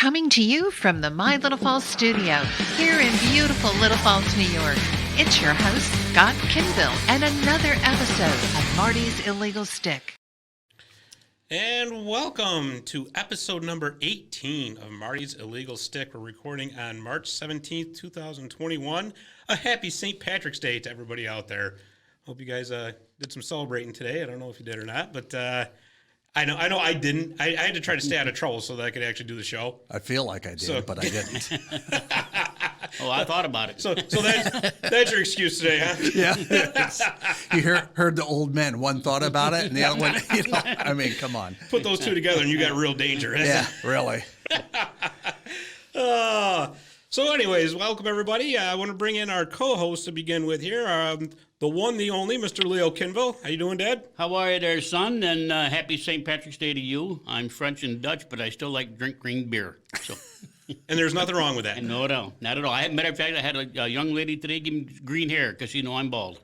Coming to you from the My Little Falls studio here in beautiful Little Falls, New York. It's your host, Scott Kinville, and another episode of Marty's Illegal Stick. And welcome to episode number 18 of Marty's Illegal Stick. We're recording on March 17th, 2021. A happy St. Patrick's Day to everybody out there. Hope you guys did some celebrating today. I don't know if you did or not, but I know I didn't. I had to try to stay out of trouble so that I could actually do the show. I feel like I did, but I didn't. Oh, I thought about it. So that's your excuse today, huh? Yeah. You heard the old men. One thought about it, and the other one, I mean, come on. Put those two together, and you got real danger. Yeah, really. So anyways, welcome everybody. I want to bring in our co-host to begin with here. The one, the only, Mr. Leo Kinville. How you doing, Dad? How are you there, son? And happy St. Patrick's Day to you. I'm French and Dutch, but I still like to drink green beer. So. And there's nothing wrong with that. No, not at all. Matter of fact, I had a young lady today give me green hair because she know I'm bald.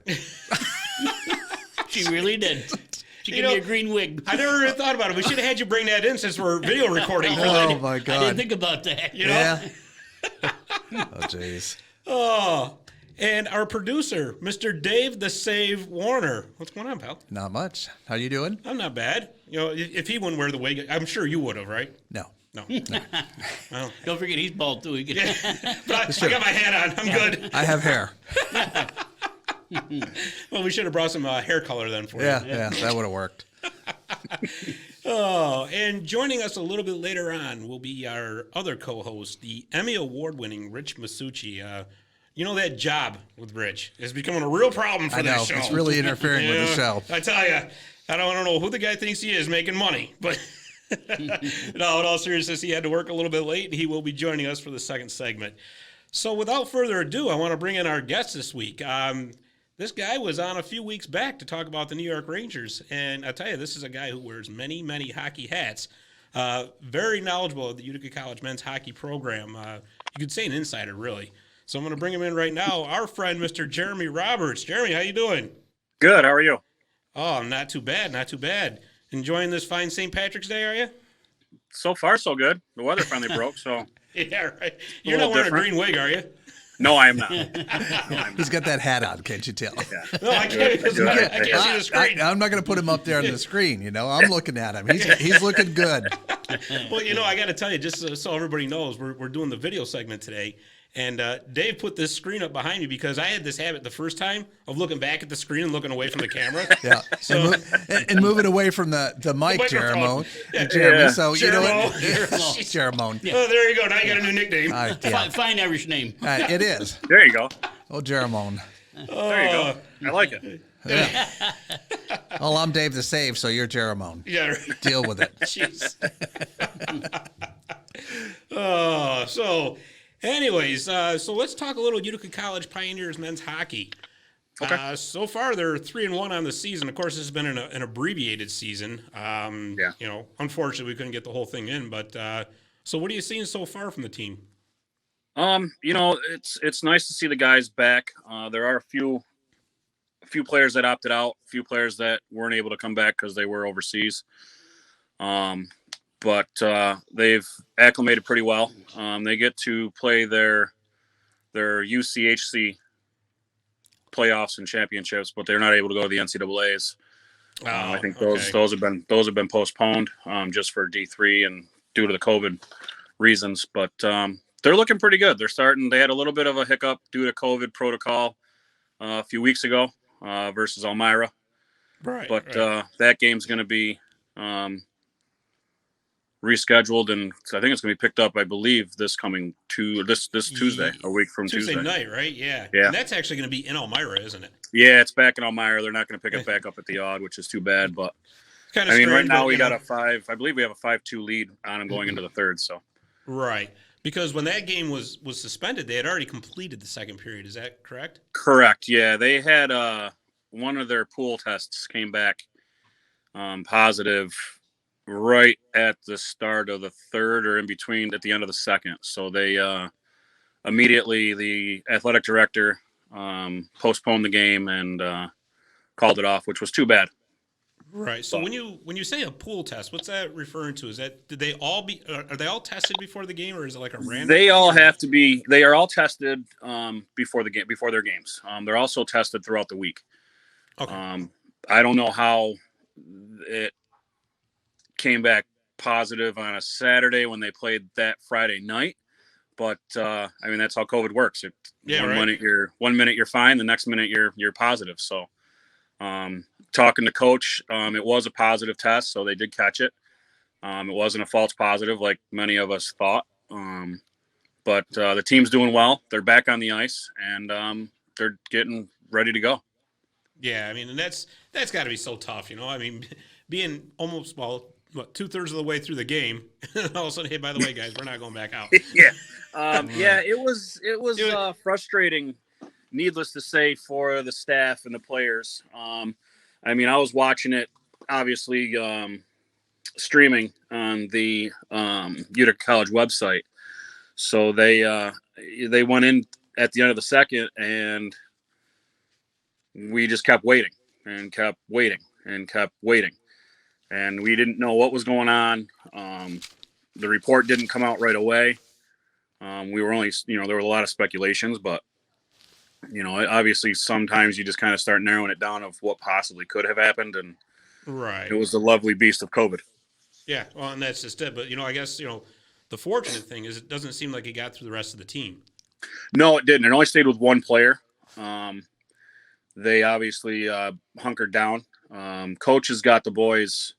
She really did. She gave me a green wig. I never really thought about it. We should have had you bring that in since we're video recording. Oh, my God. I didn't think about that. You know? Yeah. Oh, jeez. Oh, and our producer, Mr. Dave the Save Warner. What's going on, pal? Not much. How you doing? I'm not bad. You know, if he wouldn't wear the wig, I'm sure you would have, right? No. Well, Don't forget, he's bald, too. but I got my hat on. I'm good. I have hair. Well, we should have brought some hair color then for you. Yeah, that would have worked. Oh, and joining us a little bit later on will be our other co-host, the Emmy Award-winning Rich Masucci. You know, that job with Rich is becoming a real problem for this show. It's really interfering with the show. I tell you, I don't know who the guy thinks he is making money, but no, in all seriousness, he had to work a little bit late, and he will be joining us for the second segment. So without further ado, I want to bring in our guest this week. This guy was on a few weeks back to talk about the New York Rangers, and I tell you, this is a guy who wears many, many hockey hats. Very knowledgeable of the Utica College men's hockey program. You could say an insider, really. So I'm going to bring him in right now. Our friend, Mr. Jeremy Roberts. Jeremy, how you doing? Good. How are you? Oh, not too bad. Not too bad. Enjoying this fine St. Patrick's Day, are you? So far, so good. The weather finally broke, so. Yeah, right. You're not wearing a green wig, are you? No, I am not. He's got that hat on, can't you tell? Yeah. No, I can't. I can't see the screen. I'm not going to put him up there on the screen, I'm looking at him. He's looking good. Well, I got to tell you, just so everybody knows, we're doing the video segment today. And Dave put this screen up behind me because I had this habit the first time of looking back at the screen and looking away from the camera. Yeah, so and moving away from the mic, Jeremy. Yeah. Jeremy. So you know what? Jeremy. Oh, there you go. Now you got a new nickname. Fine Irish name. It is. There you go. Oh, Jeremy. There you go. I like it. Yeah. Well, I'm Dave the Save, so you're Jeremy. Yeah. Right. Deal with it. Jeez. So. Anyways, so let's talk a little Utica College Pioneers men's hockey. Okay. So far, they're 3-1 on the season. Of course, this has been an abbreviated season. Yeah. Unfortunately, we couldn't get the whole thing in. But so, what are you seeing so far from the team? It's nice to see the guys back. There are a few players that opted out, a few players that weren't able to come back because they were overseas. But they've acclimated pretty well. They get to play their UCHC playoffs and championships, but they're not able to go to the NCAAs. I think those have been postponed just for D3 and due to the COVID reasons. But they're looking pretty good. They had a little bit of a hiccup due to COVID protocol a few weeks ago versus Elmira. Right. But that game's going to be rescheduled, and I think it's going to be picked up, I believe, this Tuesday, a week from Tuesday. Tuesday night, right? Yeah. Yeah. And that's actually going to be in Elmira, isn't it? Yeah, it's back in Elmira. They're not going to pick it back up at the Odd, which is too bad. But kind of strange, right now we got I believe we have a 5-2 lead on them going into the third. So right, because when that game was suspended, they had already completed the second period. Is that correct? Correct. Yeah, they had one of their pool tests came back positive right at the start of the third or in between at the end of the second. So they immediately, the athletic director postponed the game and called it off, which was too bad. Right. So when you say a pool test, what's that referring to? Is that did they all be are they all tested before the game, or is it like a random? They all have to be. They are all tested before their games. They're also tested throughout the week. Okay. I don't know how it came back positive on a Saturday when they played that Friday night, but I mean that's how COVID works. One minute you're fine, the next minute you're positive. So talking to coach, it was a positive test, so they did catch it. It wasn't a false positive like many of us thought. But the team's doing well. They're back on the ice, and they're getting ready to go. Yeah, I mean, and that's got to be so tough, you know. I mean, being almost 2/3 of the way through the game, and all of a sudden, hey, by the way, guys, we're not going back out. Yeah, it was frustrating. Needless to say, for the staff and the players. I mean, I was watching it, obviously, streaming on the Utica College website. So they went in at the end of the second, and we just kept waiting and kept waiting and kept waiting, and we didn't know what was going on. The report didn't come out right away. We were only, there were a lot of speculations, but obviously sometimes you just kind of start narrowing it down of what possibly could have happened, and Right. it was the lovely beast of COVID. Yeah, well, and that's just it. But I guess the fortunate thing is it doesn't seem like it got through the rest of the team. No, it didn't. It only stayed with one player. They obviously hunkered down. Coach has got the boys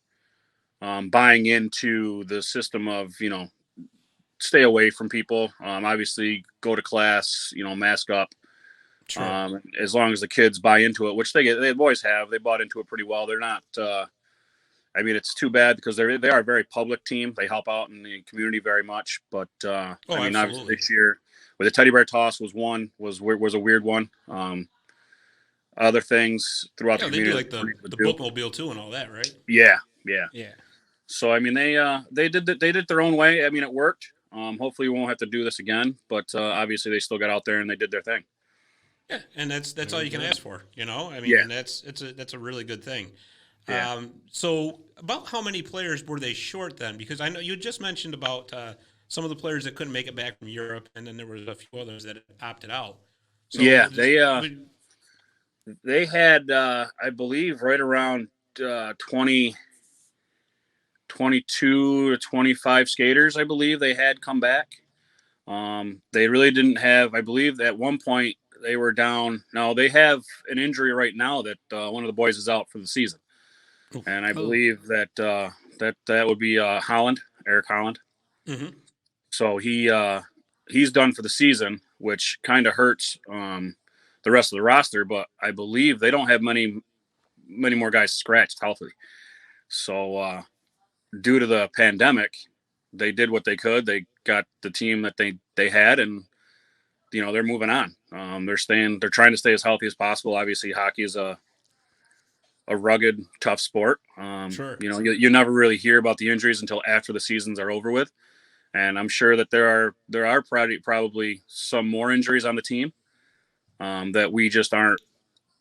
buying into the system of, stay away from people. Obviously, go to class, mask up. Sure. As long as the kids buy into it, which the boys have. They bought into it pretty well. They're not I mean, it's too bad because they are a very public team. They help out in the community very much. But I mean, obviously this year with the teddy bear toss was a weird one. Other things throughout the community, they do like the bookmobile too and all that, right? Yeah. So I mean, they did their own way. I mean, it worked. Hopefully, we won't have to do this again. But obviously, they still got out there and they did their thing. Yeah, and that's all you can ask for, I mean, and that's a really good thing. Yeah. So about how many players were they short then? Because I know you just mentioned about some of the players that couldn't make it back from Europe, and then there was a few others that opted out. So Yeah, they had, I believe, right around 22 to 25 skaters, I believe they had come back. They really didn't have, I believe at one point they were down. Now they have an injury right now that one of the boys is out for the season. And I believe that that would be Eric Holland. Mm-hmm. So he's done for the season, which kind of hurts the rest of the roster. But I believe they don't have many more guys scratched healthy. So due to the pandemic, they did what they could. They got the team that they had, and they're moving on. They're trying to stay as healthy as possible. Obviously, hockey is a rugged, tough sport. Sure. You never really hear about the injuries until after the seasons are over with. And I'm sure that there are probably some more injuries on the team that we just aren't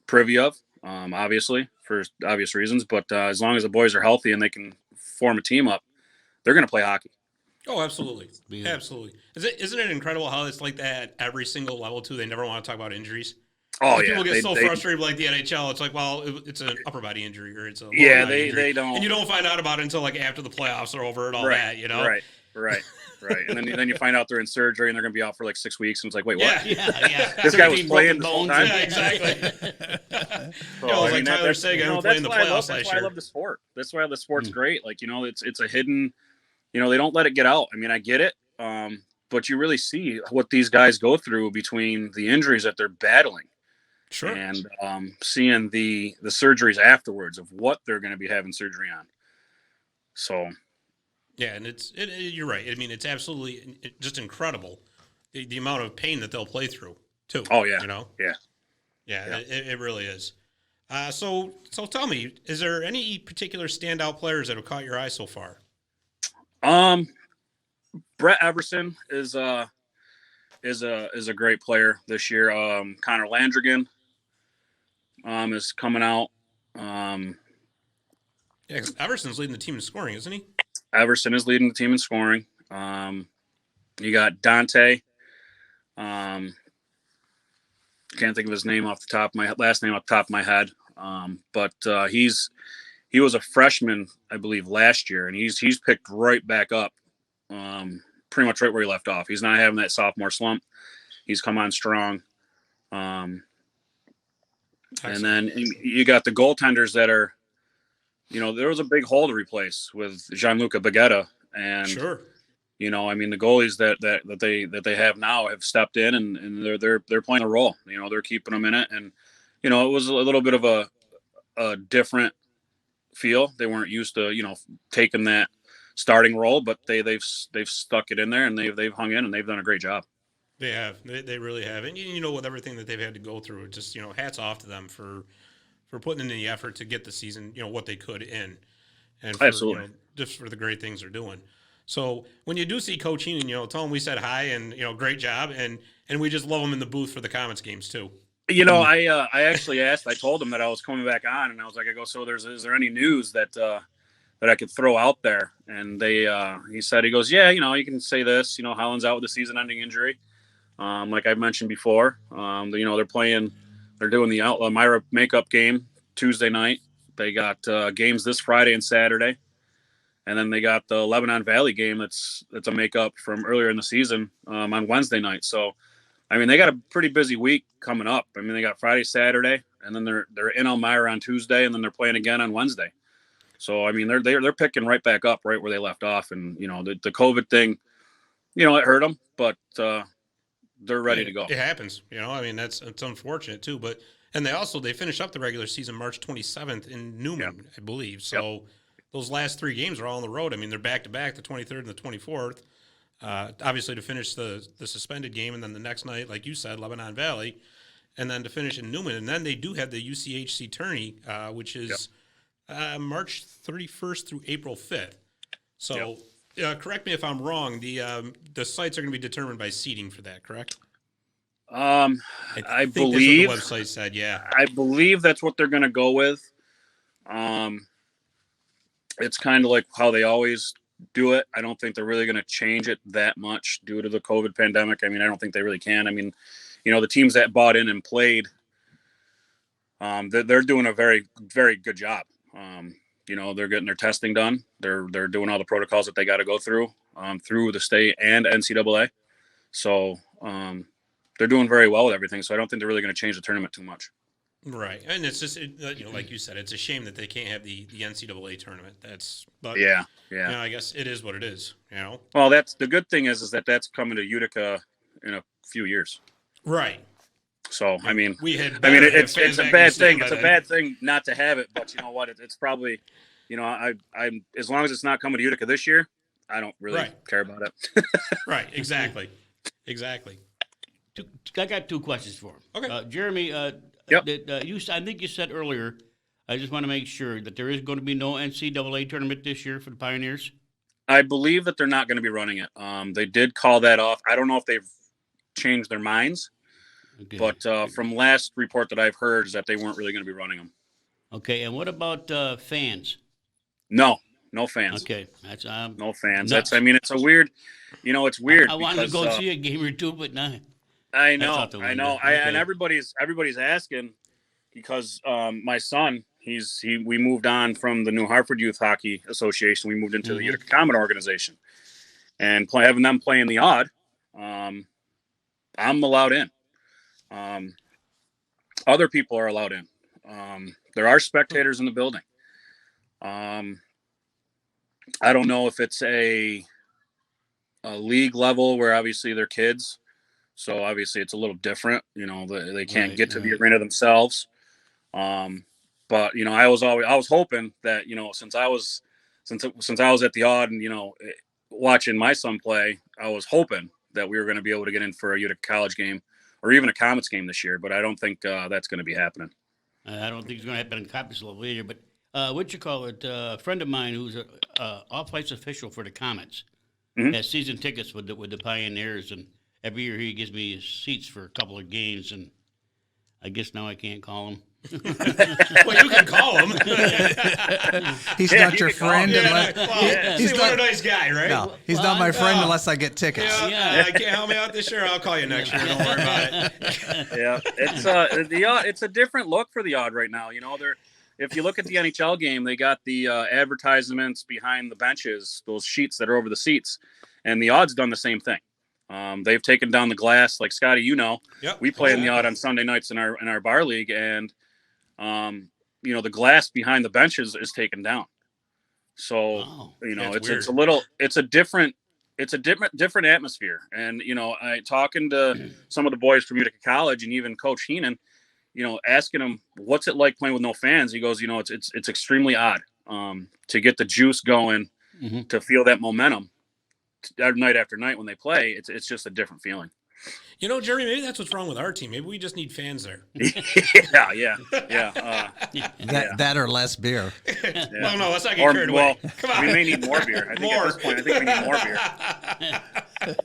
privy of, obviously, for obvious reasons. But as long as the boys are healthy and they can form a team up, they're going to play hockey. Oh, absolutely. Yeah. Absolutely. Isn't it incredible how it's like that at every single level, too? They never want to talk about injuries. Oh, People get so frustrated with like the NHL. It's like, well, it's an upper body injury or it's a lower body injury. They don't, and you don't find out about it until like after the playoffs are over and all that. Right. And then you find out they're in surgery and they're going to be out for like 6 weeks, and it's like, wait, what? Yeah. This guy was playing the whole time. Yeah, exactly. Like Tyler Seguin playing the playoffs last year. That's why I love the sport. That's why the sport's great. Like it's a hidden. They don't let it get out. I mean, I get it, but you really see what these guys go through between the injuries that they're battling. Sure. And seeing the surgeries afterwards of what they're going to be having surgery on. So. Yeah, and you're right. I mean, it's absolutely just incredible the amount of pain that they'll play through too. Oh yeah. Yeah. It really is. So tell me, is there any particular standout players that have caught your eye so far? Brett Everson is a great player this year. Connor Landrigan is coming out. Yeah, 'cause Everson's leading the team in scoring, isn't he? Everson is leading the team in scoring. You got Dante. Can't think of his name off the top of my last name off the top of my head. But he was a freshman, I believe, last year, and he's picked right back up, pretty much right where he left off. He's not having that sophomore slump. He's come on strong. And then you got the goaltenders that are, there was a big hole to replace with Gianluca Baguetta, and Sure. I mean, the goalies that they have now have stepped in and they're playing a role. They're keeping them in it, and it was a little bit of a different feel. They weren't used to taking that starting role, but they've stuck it in there and they've hung in and they've done a great job. They have. They really have. And with everything that they've had to go through, just hats off to them for putting in the effort to get the season, what they could in, and for, Absolutely. Just for the great things they're doing. So when you do see Coach Heenan, tell him we said hi and great job, and we just love him in the booth for the Comets games too. I actually asked. I told him that I was coming back on, and I was like, so is there any news that I could throw out there? And he said, he goes, yeah, you can say this. Holland's out with a season-ending injury. Like I mentioned before, they're doing the Elmira makeup game Tuesday night. They got games this Friday and Saturday. And then they got the Lebanon Valley game that's a makeup from earlier in the season on Wednesday night. So, I mean, they got a pretty busy week coming up. I mean, they got Friday, Saturday, and then they're in Elmira on Tuesday, and then they're playing again on Wednesday. So, I mean, they're picking right back up right where they left off. And, the COVID thing, it hurt them, but they're ready to go. It happens. I mean, it's unfortunate too. But they finished up the regular season March 27th in Newman, I believe. So those last three games are all on the road. I mean, they're back to back, the 23rd and the 24th. Obviously to finish the suspended game, and then the next night, like you said, Lebanon Valley, and then to finish in Newman. And then they do have the UCHC tourney, which is March 31st through April 5th. So. Correct me if I'm wrong. The sites are going to be determined by seeding for that, correct? I that's believe what the website said. Yeah, I believe that's what they're going to go with. It's kind of like how they always do it. I don't think they're really going to change it that much due to the COVID pandemic. I mean, I don't think they really can. I mean, the teams that bought in and played, they're doing a very, very good job. They're getting their testing done. They're doing all the protocols that they got to go through the state and NCAA. So they're doing very well with everything. So I don't think they're really going to change the tournament too much. Right, and it's just like you said, it's a shame that they can't have the NCAA tournament. But I guess it is what it is. Well, that's the good thing is that that's coming to Utica in a few years. Right. So I mean, it's a bad thing. It's a bad thing not to have it, but you know what? It's probably, I'm as long as it's not coming to Utica this year, I don't really care about it. Right. Exactly. I got two questions for him. Okay. Jeremy, Yep. I think you said earlier, I just want to make sure that there is going to be no NCAA tournament this year for the Pioneers. I believe that they're not going to be running it. They did call that off. I don't know if they've changed their minds. Okay. But from last report that I've heard is that they weren't really going to be running them. Okay, and what about fans? No fans. Okay, that's no fans. Nuts. It's a weird. It's weird. I wanted to go see a game or two, but not. I know. And everybody's asking because my son, we moved on from the New Hartford Youth Hockey Association. We moved into the Utica Comet organization, and having them playing the odd, I'm allowed in. Other people are allowed in. There are spectators in the building. I don't know if it's a league level where obviously they're kids. So obviously it's a little different, they can't get to the arena themselves. But I was hoping that, since I was at the odd and, watching my son play, I was hoping that we were going to be able to get in for a Utica College game or even a Comets game this year, but I don't think that's going to be happening. I don't think it's going to happen in Comets level either, but a friend of mine who's a off-ice official for the Comets has season tickets with the Pioneers, and every year he gives me his seats for a couple of games, and I guess now I can't call him. Well, you can call him. He's Yeah, not you your can call friend him. unless He's not, what a nice guy, right? no, he's Well, not my friend no. unless I get tickets. Yeah, I can't help me out this year. I'll call you next year. Don't worry about it. Yeah, it's a different look for the Odd right now. You know, if you look at the NHL game, they got the advertisements behind the benches, those sheets that are over the seats, and the Odd's done the same thing. They've taken down the glass, like Scotty, you know. Yep. We play in the Odd on Sunday nights in our bar league, and you know, the glass behind the benches is taken down. So you know, it's a different atmosphere. And you know, talking to some of the boys from Utica College and even Coach Heenan, you know, asking him what's it like playing with no fans. He goes, you know, it's extremely odd to get the juice going, to feel that momentum night after night when they play. It's just a different feeling. You know, Jerry, maybe that's what's wrong with our team. Maybe we just need fans there. yeah. That or less beer. Yeah. Well, no, let's not get carried away. Come on. We may need more beer. I think at this point, I think we need more beer.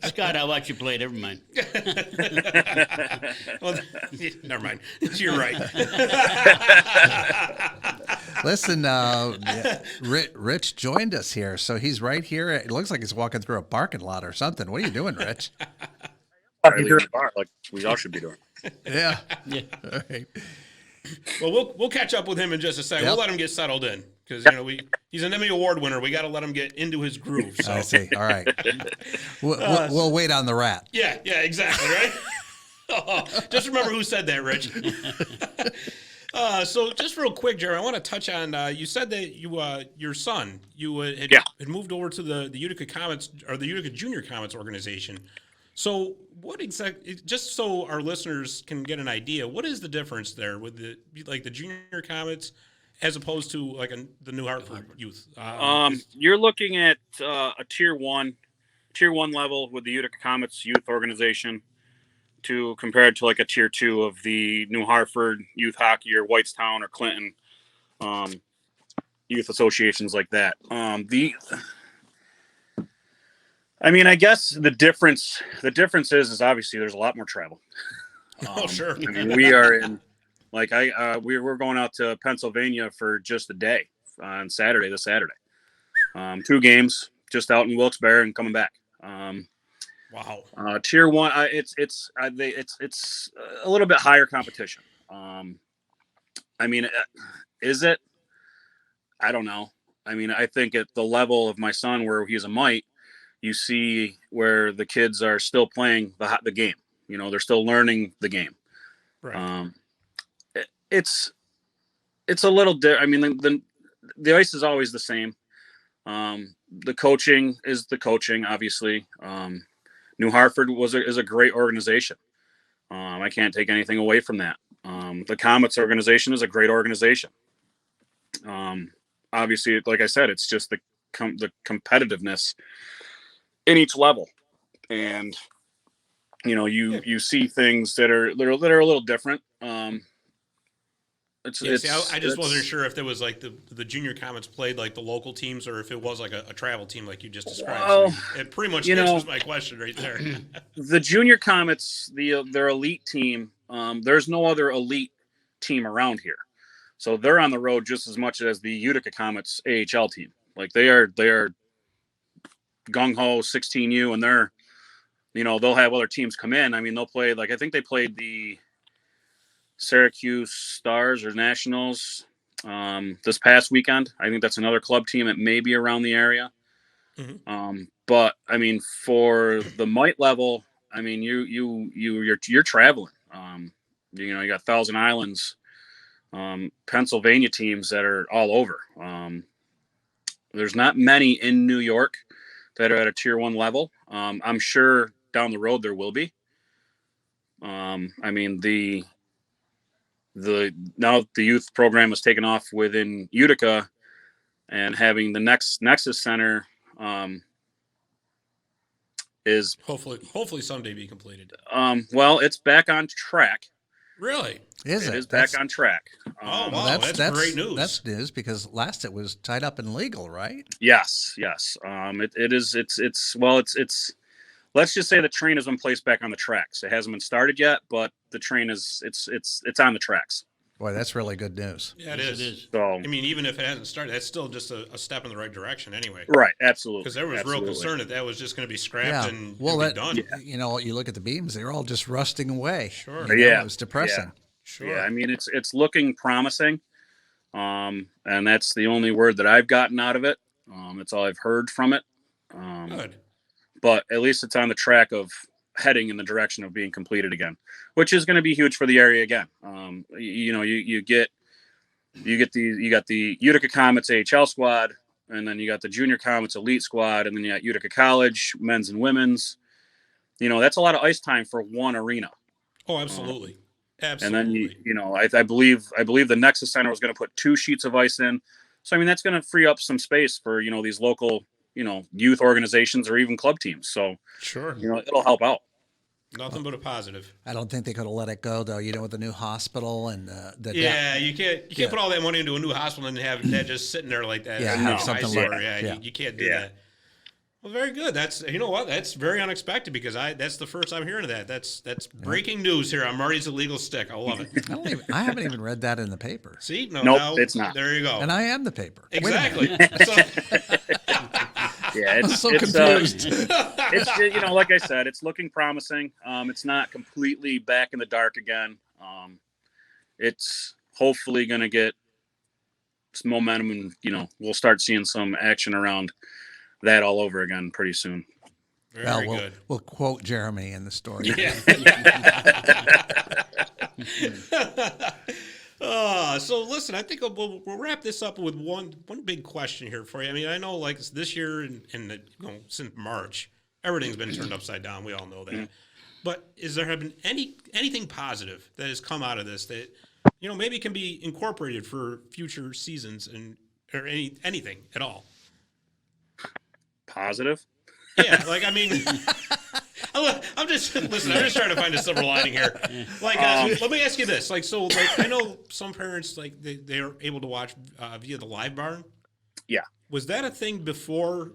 Scott, I'll watch you play. Never mind. Well, never mind. You're right. Listen, Rich joined us here, so he's right here. It looks like he's walking through a parking lot or something. What are you doing, Rich? Bar, like we all should be doing. Yeah. Yeah. All right. Well, we'll catch up with him in just a second. Yep. We'll let him get settled in because you know he's an Emmy Award winner. We got to let him get into his groove. So. I see. All right. We'll wait on the rat. Yeah, exactly, right? Just remember who said that, Rich. So just real quick, Jerry, I want to touch on, you said that your son, had moved over to the Utica Comets, or the Utica Junior Comets organization. So what exactly, just so our listeners can get an idea, what is the difference there with the Junior Comets as opposed to the New Hartford youth? You're looking at a tier one level with the Utica Comets youth organization compared to like a tier 2 of the New Hartford youth hockey or Whitestown or Clinton youth associations like that. I guess the difference is obviously there's a lot more travel. Oh, sure. I mean, we are in we're going out to Pennsylvania for just a day on Saturday. 2 games just out in Wilkes-Barre and coming back. Wow. Tier 1, it's a little bit higher competition. Is it? I don't know. I mean, I think at the level of my son, where he's a mite, you see where the kids are still playing the game. You know, they're still learning the game. Right. It's a little different. I mean, the ice is always the same. The coaching is the coaching, obviously. New Hartford is a great organization. I can't take anything away from that. The Comets organization is a great organization. Obviously, like I said, it's just the competitiveness in each level, and you know, you see things that are a little different. I just wasn't sure if there was like the Junior Comets played like the local teams or if it was like a travel team like you just described. Well, so it pretty much answers my question right there. The Junior Comets, their elite team, there's no other elite team around here. So they're on the road just as much as the Utica Comets AHL team. Like they are gung-ho 16U, and they're, you know, they'll have other teams come in. I mean, they'll play, like, I think they played the Syracuse Stars or Nationals this past weekend. I think that's another club team that may be around the area. Mm-hmm. But I mean, for the mite level, I mean, you're traveling. You know, you got Thousand Islands, Pennsylvania teams that are all over. There's not many in New York that are at a tier 1 level. I'm sure down the road there will be. I mean, now the youth program is taken off within Utica, and having the Nexus Center is hopefully someday be completed. Well, it's back on track. Really? It is back on track. Oh, wow, that's great news. That's news because last it was tied up in legal, right? Yes. It is. It's let's just say the train has been placed back on the tracks. It hasn't been started yet, but the train is it's on the tracks. Boy, that's really good news. Yeah, Yes, it is. So, I mean, even if it hasn't started, that's still just a step in the right direction anyway. right, absolutely. Because there was real absolutely. concern that was just going to be scrapped Yeah. and Well, be that, done. you know, you look at the beams; they're all just rusting away. Sure. You know, Yeah. it was depressing. Sure. Yeah, I mean it's looking promising, and that's the only word that I've gotten out of it. That's all I've heard from it. Good. But at least it's on the track of heading in the direction of being completed again, which is going to be huge for the area again. You got the Utica Comets AHL squad, and then you got the Junior Comets Elite squad, and then you got Utica College men's and women's. That's a lot of ice time for one arena. Oh, absolutely. And Absolutely. then I believe the Nexus Center was going to put 2 sheets of ice in. So I mean that's going to free up some space for these local youth organizations or even club teams. So Sure. it'll help out. Nothing but a positive. I don't think they could have let it go though. With the new hospital and Yeah, you can't put all that money into a new hospital and have that just sitting there like that. Yeah, It's have an something eyesore. like- Yeah, yeah. You can't do Yeah. that. Well, very good. That's that's very unexpected because that's the first I'm hearing of that. That's breaking news here on Marty's Illegal Stick. I love it. I haven't even read that in the paper, See, Nope, now, it's not. There you go. and I am the paper. Wait a Exactly. minute. So, Yeah, I'm it's so it's, confused. it's like I said, it's looking promising. It's not completely back in the dark again. It's hopefully going to get some momentum, and we'll start seeing some action around that all over again pretty soon. very we'll, good. we'll quote Jeremy in the story. Yeah. So listen, I think we'll wrap this up with one big question here for you. I mean, I know like this year and since March, everything's been turned upside down. We all know that. But is there been anything positive that has come out of this that maybe can be incorporated for future seasons or anything at all? Positive? Yeah, like I mean, I'm just trying to find a silver lining here. Like, let me ask you this: like, so, like, I know some parents like they are able to watch via the live barn. Yeah. Was that a thing before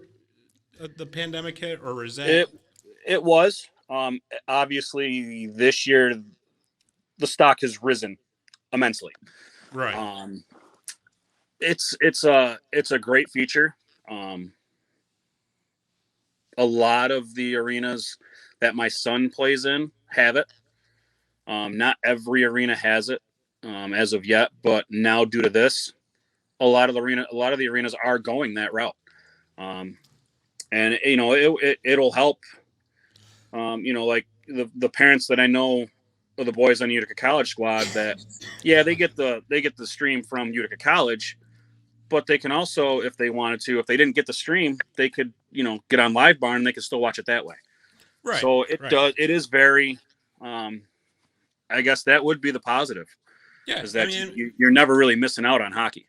the pandemic hit, or is that? It was. Obviously, this year the stock has risen immensely. Right. It's a great feature. A lot of the arenas that my son plays in have it. Not every arena has it as of yet, but now due to this, a lot of the arenas are going that route. And it'll help. Like the parents that I know of the boys on the Utica College squad that, yeah, they get the stream from Utica College, but they can also, if they wanted to, if they didn't get the stream, they could, get on Live Barn and they could still watch it that way. Right. So it is very, I guess that would be the positive. Yeah. Is that you're never really missing out on hockey.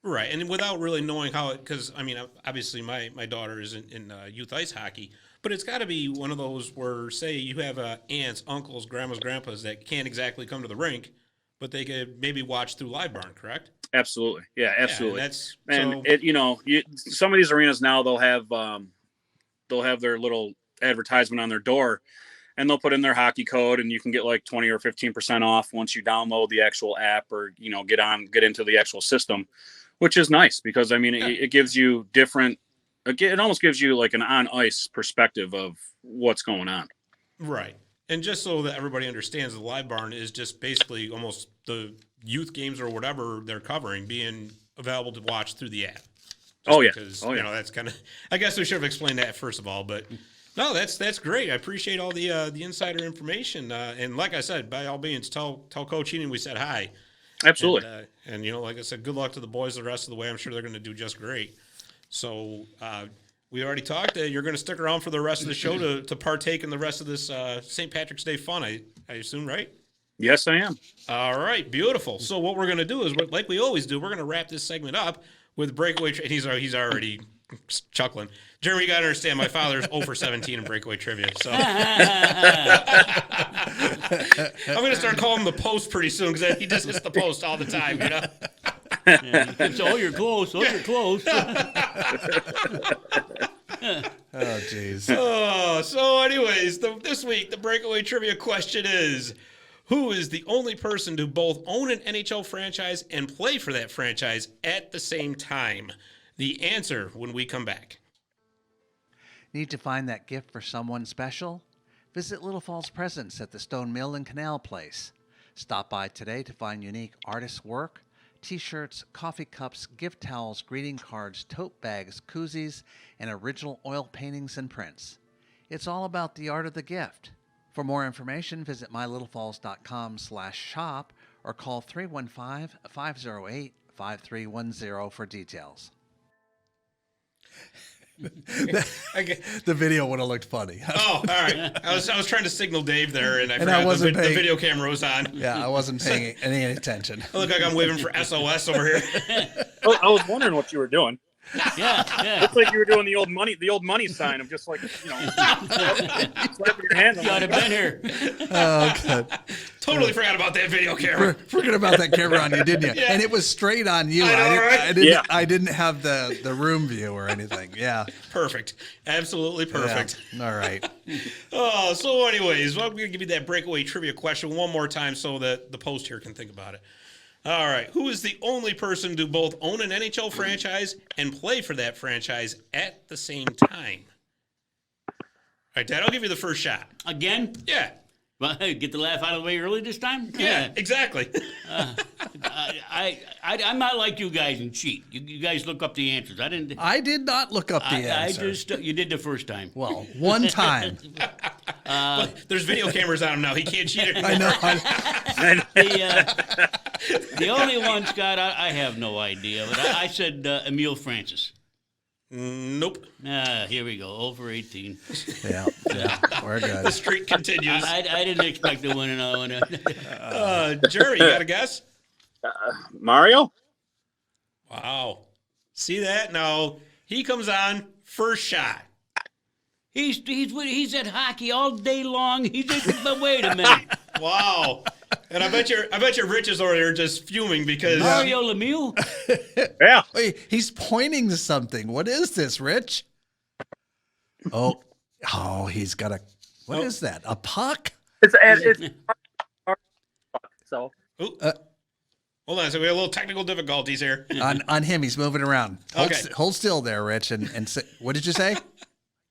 Right. And without really knowing how because I mean, obviously my daughter is in youth ice hockey, but it's got to be one of those where, say, you have aunts, uncles, grandmas, grandpas that can't exactly come to the rink, but they could maybe watch through Live Barn, correct? Absolutely. Yeah, absolutely. Yeah, some of these arenas now they'll have their little advertisement on their door, and they'll put in their hockey code, and you can get like 20 or 15% off once you download the actual app or get into the actual system, which is nice because it gives you different. It almost gives you like an on ice perspective of what's going on. Right. And just so that everybody understands, the Live Barn is just basically almost the youth games or whatever they're covering being available to watch through the app. Because that's kind of. I guess we should have explained that first of all, but no, that's great. I appreciate all the insider information. And like I said, by all means, tell Coach Heenan we said hi. Absolutely. And like I said, good luck to the boys the rest of the way. I'm sure they're going to do just great. So we already talked. You're going to stick around for the rest of the show to partake in the rest of this St. Patrick's Day fun, I assume, right? Yes, I am. All right, beautiful. So what we're going to do is, like we always do, we're going to wrap this segment up with breakaway. He's already chuckling. Jeremy, you got to understand, my father's 0 for 17 in breakaway trivia. So I'm going to start calling him the post pretty soon because he just hits the post all the time, It's you're close. You're close. Oh, jeez. So anyways, this week, the breakaway trivia question is, Who is the only person to both own an NHL franchise and play for that franchise at the same time? The answer when we come back. Need to find that gift for someone special? Visit Little Falls Presents at the Stone Mill and Canal Place. Stop by today to find unique artist work, t-shirts, coffee cups, gift towels, greeting cards, tote bags, koozies, and original oil paintings and prints. It's all about the art of the gift. For more information, visit mylittlefalls.com/shop or call 315-508-5310 for details. The video would have looked funny. Oh, all right. I was trying to signal Dave there, and I And forgot wasn't the paying- video camera was on. Yeah, I wasn't paying any attention. I look like I'm waving for SOS over here. Well, I was wondering what you were doing. Yeah. Looks like you were doing the old money sign of just like, slapping your hand on You ought to the have been here. Oh, good. Totally forgot about that video camera. Forget about that camera on you, didn't you? Yeah. And it was straight on you. I know, right? I didn't have the room view or anything. Yeah. Perfect. Absolutely perfect. Yeah. All right. Oh, so anyways, well, I'm going to give you that breakaway trivia question one more time so that the post here can think about it. All right. Who is the only person to both own an NHL franchise and play for that franchise at the same time? All right, Dad, I'll give you the first shot. Again? Yeah. Well, get the laugh out of the way early this time? Yeah, exactly. I'm not like you guys and cheat. You guys look up the answers. I didn't. I did not look up the answer. You did the first time. Well, one time. But there's video cameras on him now. He can't cheat anymore. I know. The only one, Scott, I have no idea. But I said Emile Francis. Nope. Here we go. Over 18. Yeah, we're The good. streak continues. I didn't expect to win another one. Jerry, you got a guess? Mario? Wow. See that? No. He comes on first shot. He's at hockey all day long. But wait a minute. Wow. And I bet your Rich is over there just fuming because Mario Lemieux? Yeah. Wait, he's pointing to something. What is this, Rich? Oh, he's got a. What is that? A puck? It's so Ooh. Hold on, so we have a little technical difficulties here. On him, he's moving around. Okay. Hold still there, Rich, and say, what did you say?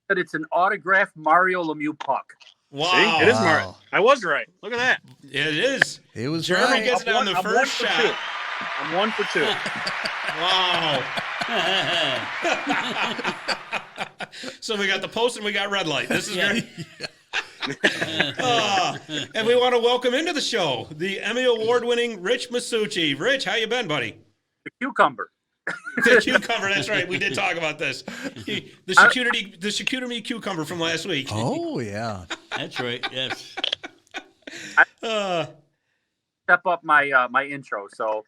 That it's an autographed Mario Lemieux puck. Wow. see, it is Wow. Mario. I was right. Look at that. It is. He was Jeremy right. gets it on the I'm first one for shot. two. I'm 1 for 2. Wow. So we got the post and we got red light. This is great. And we want to welcome into the show the Emmy Award-winning Rich Masucci. Rich, how you been, buddy? The cucumber. The cucumber. That's right. We did talk about this. The charcuterie cucumber from last week. Oh yeah. That's right. Yes. Step up my intro. So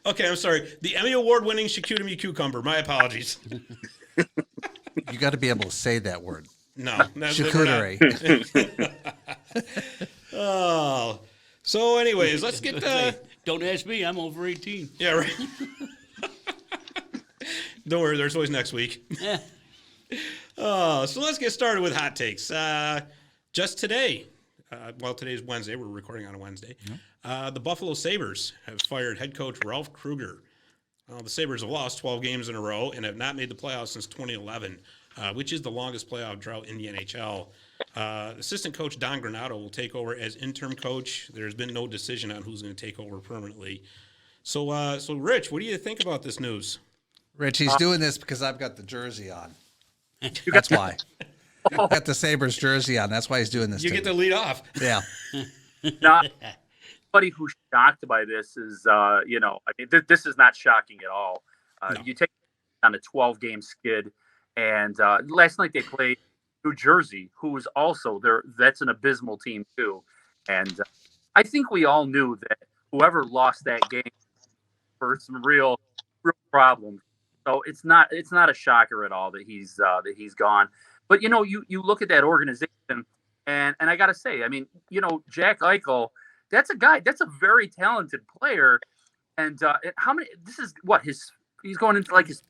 Okay, I'm sorry. The Emmy Award-winning charcuterie cucumber. My apologies. You got to be able to say that word. No, that's Charcuterie. Oh. So, anyways, let's get Don't ask me. I'm over 18. yeah, right. Don't worry, there's always next week. So let's get started with hot takes. Just today, today's Wednesday. We're recording on a Wednesday. The Buffalo Sabres have fired head coach Ralph Krueger. The Sabres have lost 12 games in a row and have not made the playoffs since 2011, which is the longest playoff drought in the NHL. Assistant coach Don Granato will take over as interim coach. There's been no decision on who's going to take over permanently. So Rich, what do you think about this news? Rich, he's doing this because I've got the jersey on. That's why. I've got the Sabres jersey on. That's why he's doing this. You to get me. to lead off. Yeah. not anybody who's shocked by this is this is not shocking at all. No. You take on a 12-game skid, and last night they played New Jersey, who was also there. That's an abysmal team too, and I think we all knew that whoever lost that game for some real problems. So it's not a shocker at all that he's gone. But you look at that organization, and I got to say, I mean, Jack Eichel, that's a very talented player, and how many? This is what he's going into like his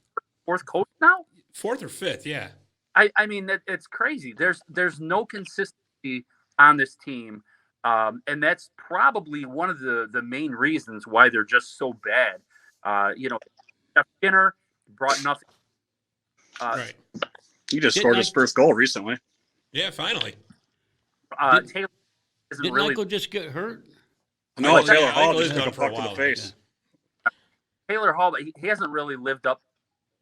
fourth coach now. Fourth or fifth, yeah. I mean, it's crazy. There's no consistency on this team. And that's probably one of the main reasons why they're just so bad. Jeff Skinner brought nothing. Right. He just Didn't scored his I- first goal recently. Yeah, finally. Taylor isn't Didn't really. Eichel just get hurt? No, Well, Taylor yeah, Hall Eichel just is took done a for a puck to the while, face. Taylor Hall, but he hasn't really lived up.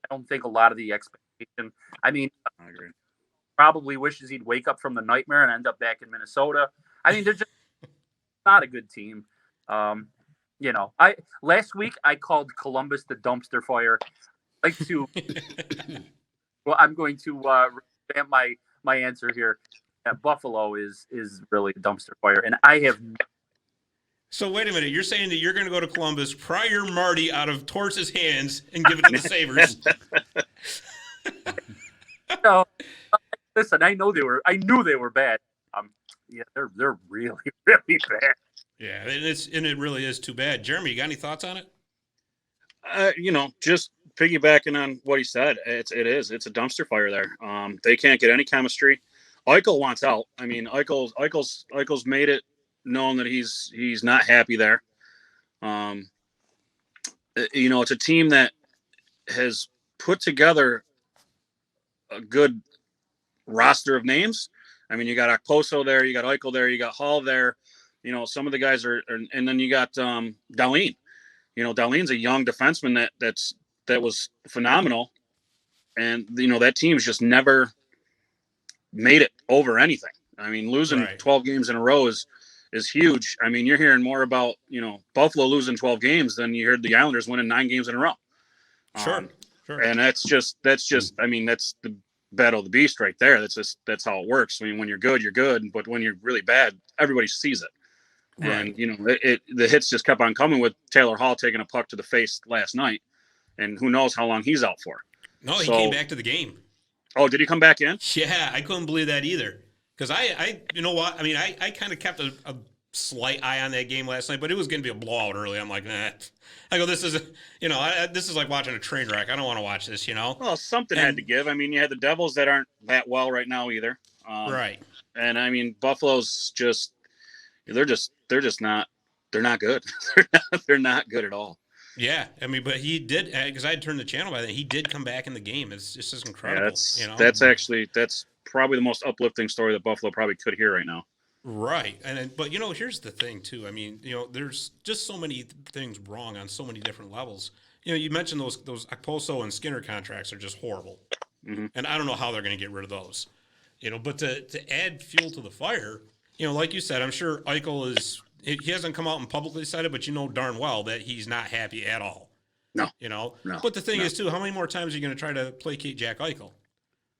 I don't think a lot of the expectation. I mean, I agree. probably wishes he'd wake up from the nightmare and end up back in Minnesota. I mean, they're just not a good team. I last week I called Columbus the dumpster fire. I'd like to. Well, I'm going to revamp my answer here. Buffalo is really a dumpster fire, and I have. So wait a minute. You're saying that you're going to go to Columbus, pry your Marty out of Torts' hands, and give it to the Sabres? No, listen, I knew they were bad. Yeah, they're really really bad. Yeah, and it really is too bad. Jeremy, you got any thoughts on it? Just piggybacking on what he said, it's a dumpster fire there. They can't get any chemistry. Eichel wants out. I mean, Eichel's made it known that he's not happy there. It's a team that has put together a good roster of names. I mean, you got Okposo there, you got Eichel there, you got Hall there. Some of the guys are, and then you got Dahlin. Dahlin's a young defenseman that was phenomenal, and that team's just never made it over anything. I mean, losing 12 games in a row is huge. I mean, you're hearing more about Buffalo losing 12 games than you heard the Islanders winning 9 games in a row. Sure. And that's just. I mean, that's the battle of the beast right there. That's how it works. I mean, when you're good, you're good, but when you're really bad, everybody sees it. Right. And the hits just kept on coming with Taylor Hall taking a puck to the face last night, and who knows how long he's out for. No, he came back to the game. Oh, did he come back in? Yeah, I couldn't believe that either. Because I you know what? I mean, I kind of kept a slight eye on that game last night, but it was going to be a blowout early. I'm like, nah. I go, this is this is like watching a train wreck. I don't want to watch this. Well, something had to give. I mean, you had the Devils that aren't that well right now either. Right. And I mean, Buffalo's just. They're not good. They're not good at all. Yeah, I mean, but he did, because I had turned the channel by then. He did come back in the game. It's just incredible. Yeah, that's probably the most uplifting story that Buffalo probably could hear right now. Right, but here's the thing too. I mean, there's just so many things wrong on so many different levels. You mentioned those Okposo and Skinner contracts are just horrible, and I don't know how they're going to get rid of those. But to add fuel to the fire. Like you said, I'm sure Eichel he hasn't come out and publicly said it, but darn well that he's not happy at all. No. No. But the thing is, too, how many more times are you going to try to placate Jack Eichel?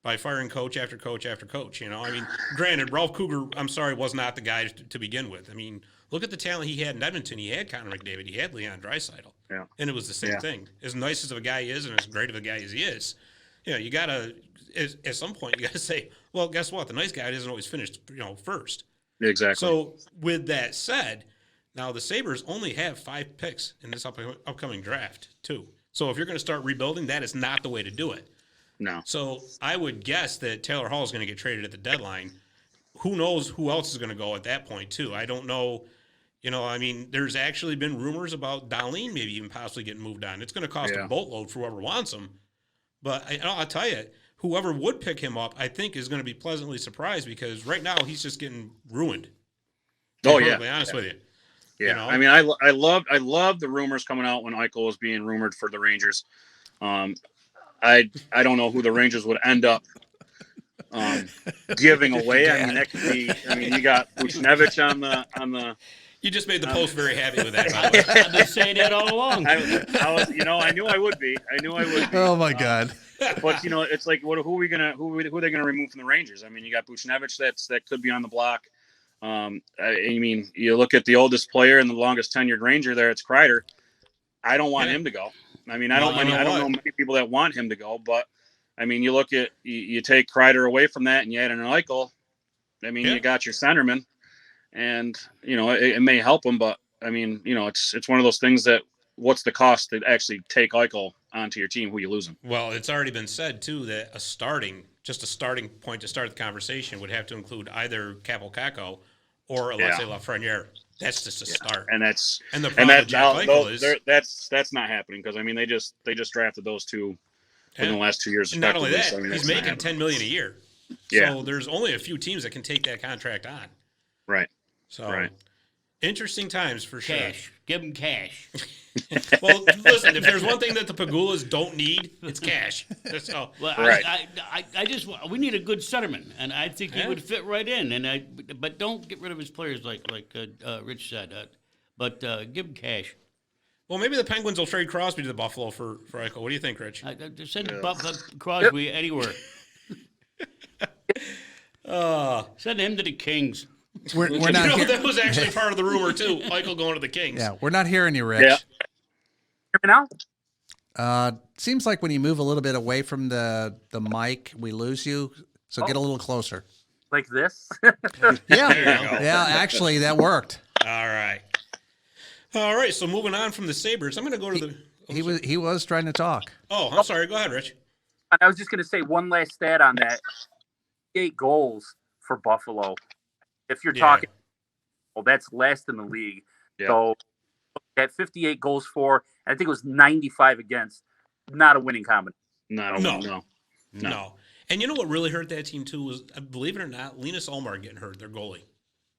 By firing coach after coach after coach, I mean, granted, Ralph Krueger, I'm sorry, was not the guy to begin with. I mean, look at the talent he had in Edmonton. He had Connor McDavid. He had Leon Draisaitl. Yeah. And it was the same thing. As nice as of a guy he is and as great of a guy as he is, you got to, at some point, you got to say, well, guess what? The nice guy doesn't always finish, first. Exactly. So with that said, now the Sabres only have 5 picks in this upcoming draft, too. So if you're going to start rebuilding, that is not the way to do it. No. So I would guess that Taylor Hall is going to get traded at the deadline. Who knows who else is going to go at that point, too. I don't know. I mean, there's actually been rumors about Dahlin maybe even possibly getting moved on. It's going to cost a boatload for whoever wants him. But I'll tell you, whoever would pick him up, I think, is going to be pleasantly surprised because right now he's just getting ruined. To be perfectly honest with you. Yeah, I mean, I love the rumors coming out when Eichel was being rumored for the Rangers. I don't know who the Rangers would end up giving away. I mean, that could be. I mean, you got Buchnevich on the. You just made the Post very happy with that. By the way. I've been saying that all along. I knew I would be. Oh my God. But it's like, who are they gonna remove from the Rangers? I mean, you got Buchnevich that could be on the block. I mean, you look at the oldest player and the longest tenured Ranger there. It's Kreider. I don't want him to go. I mean, I don't know many people that want him to go, but I mean, you look at you take Kreider away from that and you add in an Eichel. I mean, you got your centerman, and it may help him, but I mean, it's one of those things that what's the cost to actually take Eichel onto your team? Who you losing? Well, it's already been said too that a starting point to start the conversation would have to include either Capel Kako or let's say Lafreniere. That's just a start. And that's the problem with Jack Eichel is that's not happening because I mean they just drafted those two in the last 2 years. And not only that, so, I mean, he's making $10 million a year. Yeah. So there's only a few teams that can take that contract on. Right. So interesting times for sure. Cash. Give him cash. Well, listen, if there's one thing that the Pagulas don't need, it's cash. That's all. Well, Right. I just we need a good centerman, and I think he would fit right in. But don't get rid of his players like Rich said. But give him cash. Well, maybe the Penguins will trade Crosby to the Buffalo for Eichel. What do you think, Rich? Send Crosby anywhere. Send him to the Kings. We're not here. That was actually part of the rumor too. Eichel going to the Kings. Yeah, we're not hearing you, Rich. Yeah. Hear me now? Seems like when you move a little bit away from the mic, we lose you. So get a little closer. Like this? Yeah, actually, that worked. All right. So moving on from the Sabres, I'm going to go to the. He was trying to talk. Oh, I'm sorry. Go ahead, Rich. I was just going to say one last stat on that. 8 goals for Buffalo. If you're talking, well, that's last in the league. Yeah. So at 58 goals for, I think it was 95 against. Not a winning combination. No. And you know what really hurt that team too was, believe it or not, Linus Ullmark getting hurt, their goalie.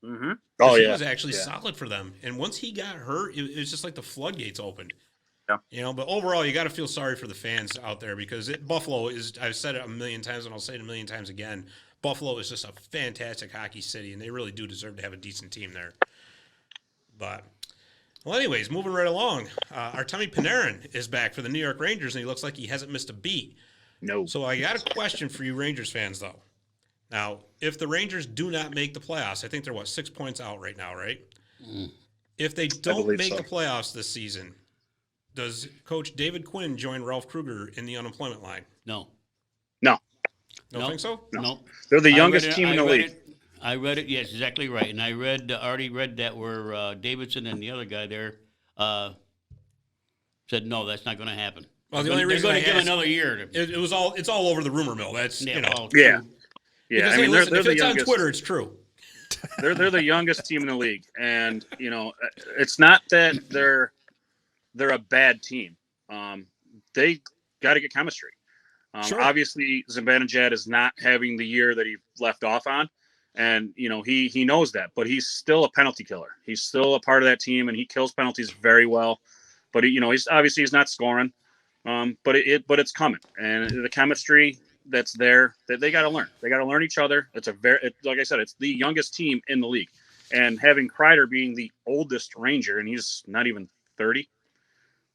Mm-hmm. Oh He yeah. was actually solid for them. And once he got hurt, it was just like the floodgates opened. Yeah. But overall, you got to feel sorry for the fans out there because Buffalo is, I've said it a million times and I'll say it a million times again, Buffalo is just a fantastic hockey city, and they really do deserve to have a decent team there. But, well, anyways, moving right along, Artemi Panarin is back for the New York Rangers, and he looks like he hasn't missed a beat. No. So I got a question for you Rangers fans, though. Now, if the Rangers do not make the playoffs, I think they're, 6 points out right now, right? If they don't make the playoffs this season, does Coach David Quinn join Ralph Krueger in the unemployment line? No. Don't think so? No. They're the youngest team in the league. I read it. Yes, exactly right. And I already read that where Davidson and the other guy there said no, that's not going to happen. Well, the only reason they're I going to give asked, another year. it's all over the rumor mill. That's Yeah. Because, I mean, listen, they're if the it's youngest. on Twitter, it's true. They're the youngest team in the league, and it's not that they're a bad team. They got to get chemistry. Sure. Obviously, Zibanejad is not having the year that he left off on, and he knows that. But he's still a penalty killer. He's still a part of that team, and he kills penalties very well. But he's not scoring. But it's coming, and the chemistry that's there that they got to learn. They got to learn each other. Like I said, it's the youngest team in the league, and having Kreider being the oldest Ranger, and he's not even 30.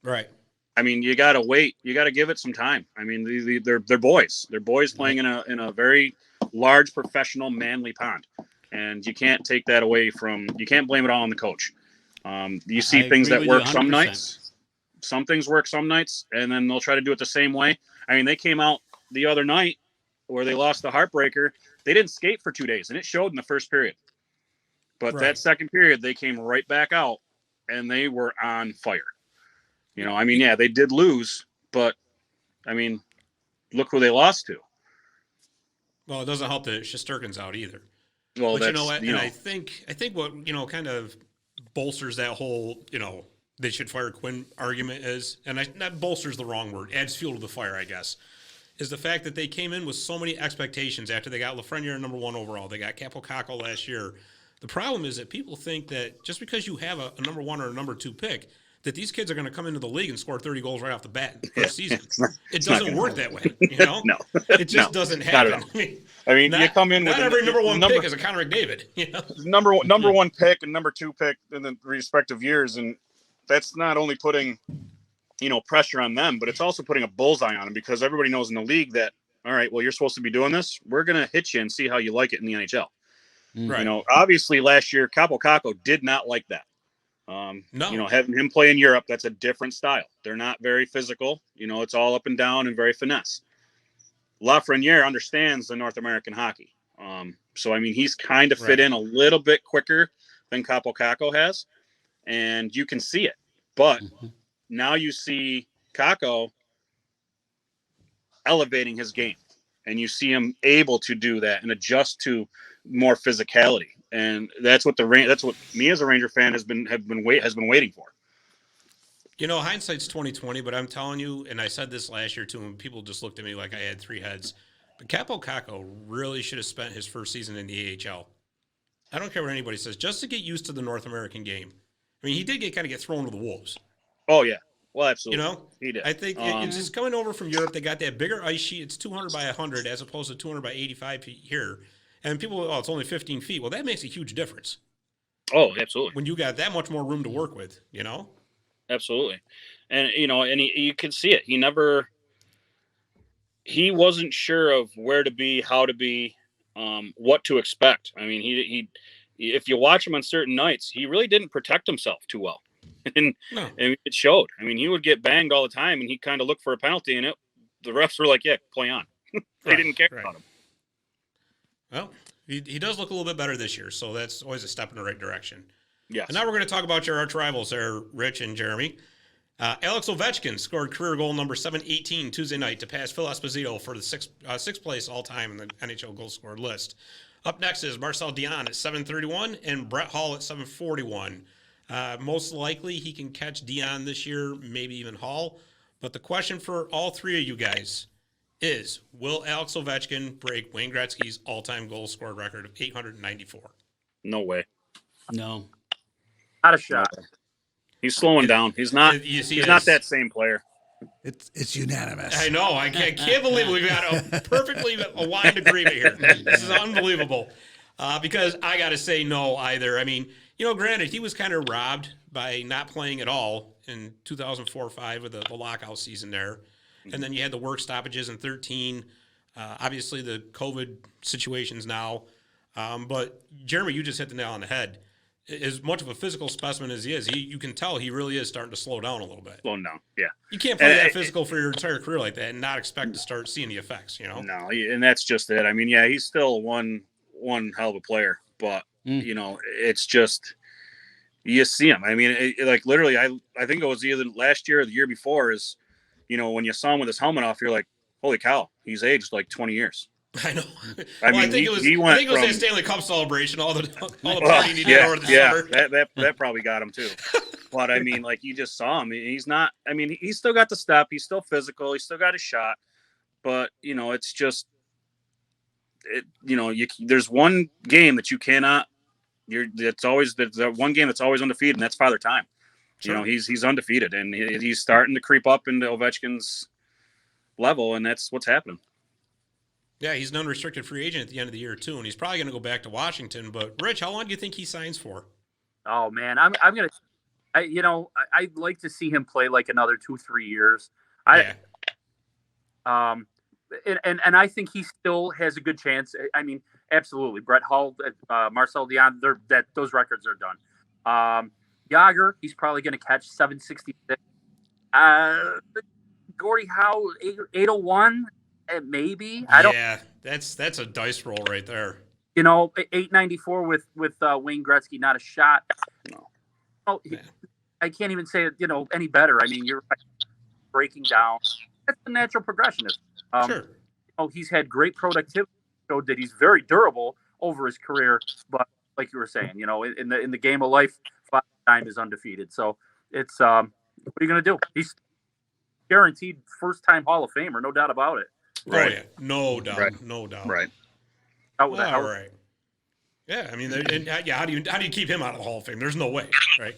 Right. I mean, you got to wait. You got to give it some time. I mean, they're boys. They're boys playing in a very large, professional, manly pond, and you can't take that away from. You can't blame it all on the coach. You see things that work some nights. Some things work some nights, and then they'll try to do it the same way. I mean, they came out the other night where they lost the heartbreaker. They didn't skate for 2 days, and it showed in the first period. But that second period, they came right back out, and they were on fire. They did lose, but, look who they lost to. Well, it doesn't help that Shesterkin's out either. Well, but you know what? And I think what, kind of bolsters that whole, they should fire Quinn argument is, and not bolsters the wrong word, adds fuel to the fire, I guess, is the fact that they came in with so many expectations after they got Lafreniere number 1 overall. They got Kaapo Kakko last year. The problem is that people think that just because you have a number 1 or a number 2 pick, that these kids are going to come into the league and score 30 goals right off the bat in the first season. It doesn't work that way, No. It just doesn't happen. You come in with every number 1 pick is a Connor McDavid. Number 1 pick and number 2 pick in the respective years, and that's not only putting, pressure on them, but it's also putting a bullseye on them because everybody knows in the league that, all right, well, you're supposed to be doing this. We're going to hit you and see how you like it in the NHL. Right. Obviously last year, Kaapo Kakko did not like that. No. Having him play in Europe, that's a different style. They're not very physical. It's all up and down and very finesse. Lafreniere understands the North American hockey. He's kind of fit in a little bit quicker than Kaapo Kakko has, and you can see it. But now you see Kakko elevating his game, and you see him able to do that and adjust to more physicality, and that's what me as a Ranger fan has been waiting for. You know, hindsight's 2020, but I'm telling you, and I said this last year too, and people just looked at me like I had three heads. But Capo Caco really should have spent his first season in the AHL. I don't care what anybody says, just to get used to the North American game. I mean, he did get thrown to the wolves. Oh yeah, well absolutely. You know, he did. I think it's just coming over from Europe. They got that bigger ice sheet. It's 200 by 100 as opposed to 200 by 85 feet here. And people, it's only 15 feet. Well, that makes a huge difference. Oh, absolutely. When you got that much more room to work with, you know. Absolutely. And, you can see it. He wasn't sure of where to be, how to be, what to expect. I mean, he if you watch him on certain nights, he really didn't protect himself too well. And it showed. I mean, he would get banged all the time, and he kind of looked for a penalty, and the refs were like, yeah, play on. They didn't care about him. Well, he does look a little bit better this year, so that's always a step in the right direction. Yes. And now we're going to talk about your arch rivals there, Rich and Jeremy. Alex Ovechkin scored career goal number 718 Tuesday night to pass Phil Esposito for the sixth place all-time in the NHL goal scored list. Up next is Marcel Dion at 731 and Brett Hall at 741. Most likely he can catch Dion this year, maybe even Hall. But the question for all three of you guys is, will Alex Ovechkin break Wayne Gretzky's all-time goal scored record of 894? No way. No. Not a shot. He's slowing down. He's not. He's not that same player. It's unanimous. I know. I can't believe we've got a perfectly aligned agreement here. This is unbelievable. Because I got to say no either. I mean, granted, he was kind of robbed by not playing at all in 2004-05 with the lockout season there. And then you had the work stoppages in 13. Obviously, the COVID situations now. But, Jeremy, you just hit the nail on the head. As much of a physical specimen as he is, you can tell he really is starting to slow down a little bit. Slowing down, yeah. You can't play that physical for your entire career like that and not expect to start seeing the effects, No, and that's just it. I mean, yeah, he's still one hell of a player, but, it's just you see him. I mean, literally, I think it was either last year or the year before is, when you saw him with his helmet off, you're like, holy cow, he's aged like 20 years. I know. I think it was that Stanley Cup celebration, all the partying he did over the summer. That probably got him too. But I mean, you just saw him. He's not. I mean, he's still got the step. He's still physical. He's still got his shot. But it's just, there's one game that you cannot. There's one game that's always undefeated, and that's Father Time. Sure. He's undefeated, and he's starting to creep up into Ovechkin's level, and that's what's happening. Yeah, he's an unrestricted free agent at the end of the year, too, and he's probably going to go back to Washington. But, Rich, how long do you think he signs for? Oh, man, I'm going to – I'd like to see him play like another 2-3 years. And I think he still has a good chance. I mean, absolutely. Brett Hull, Marcel Dion, those records are done. Yager, he's probably going to catch 766. Gordie Howe, 801. Maybe I don't. Yeah, that's a dice roll right there. 894 with Wayne Gretzky, not a shot. No, I can't even say it. Any better. I mean, you're breaking down. That's the natural progression. Sure. He's had great productivity. Showed that he's very durable over his career. But like you were saying, in the game of life, Father Time is undefeated. So it's what are you going to do? He's guaranteed first-time Hall of Famer, no doubt about it. Right. Oh, yeah. No doubt. No doubt. Right. All right. Yeah, I mean, how do you keep him out of the Hall of Fame? There's no way, right?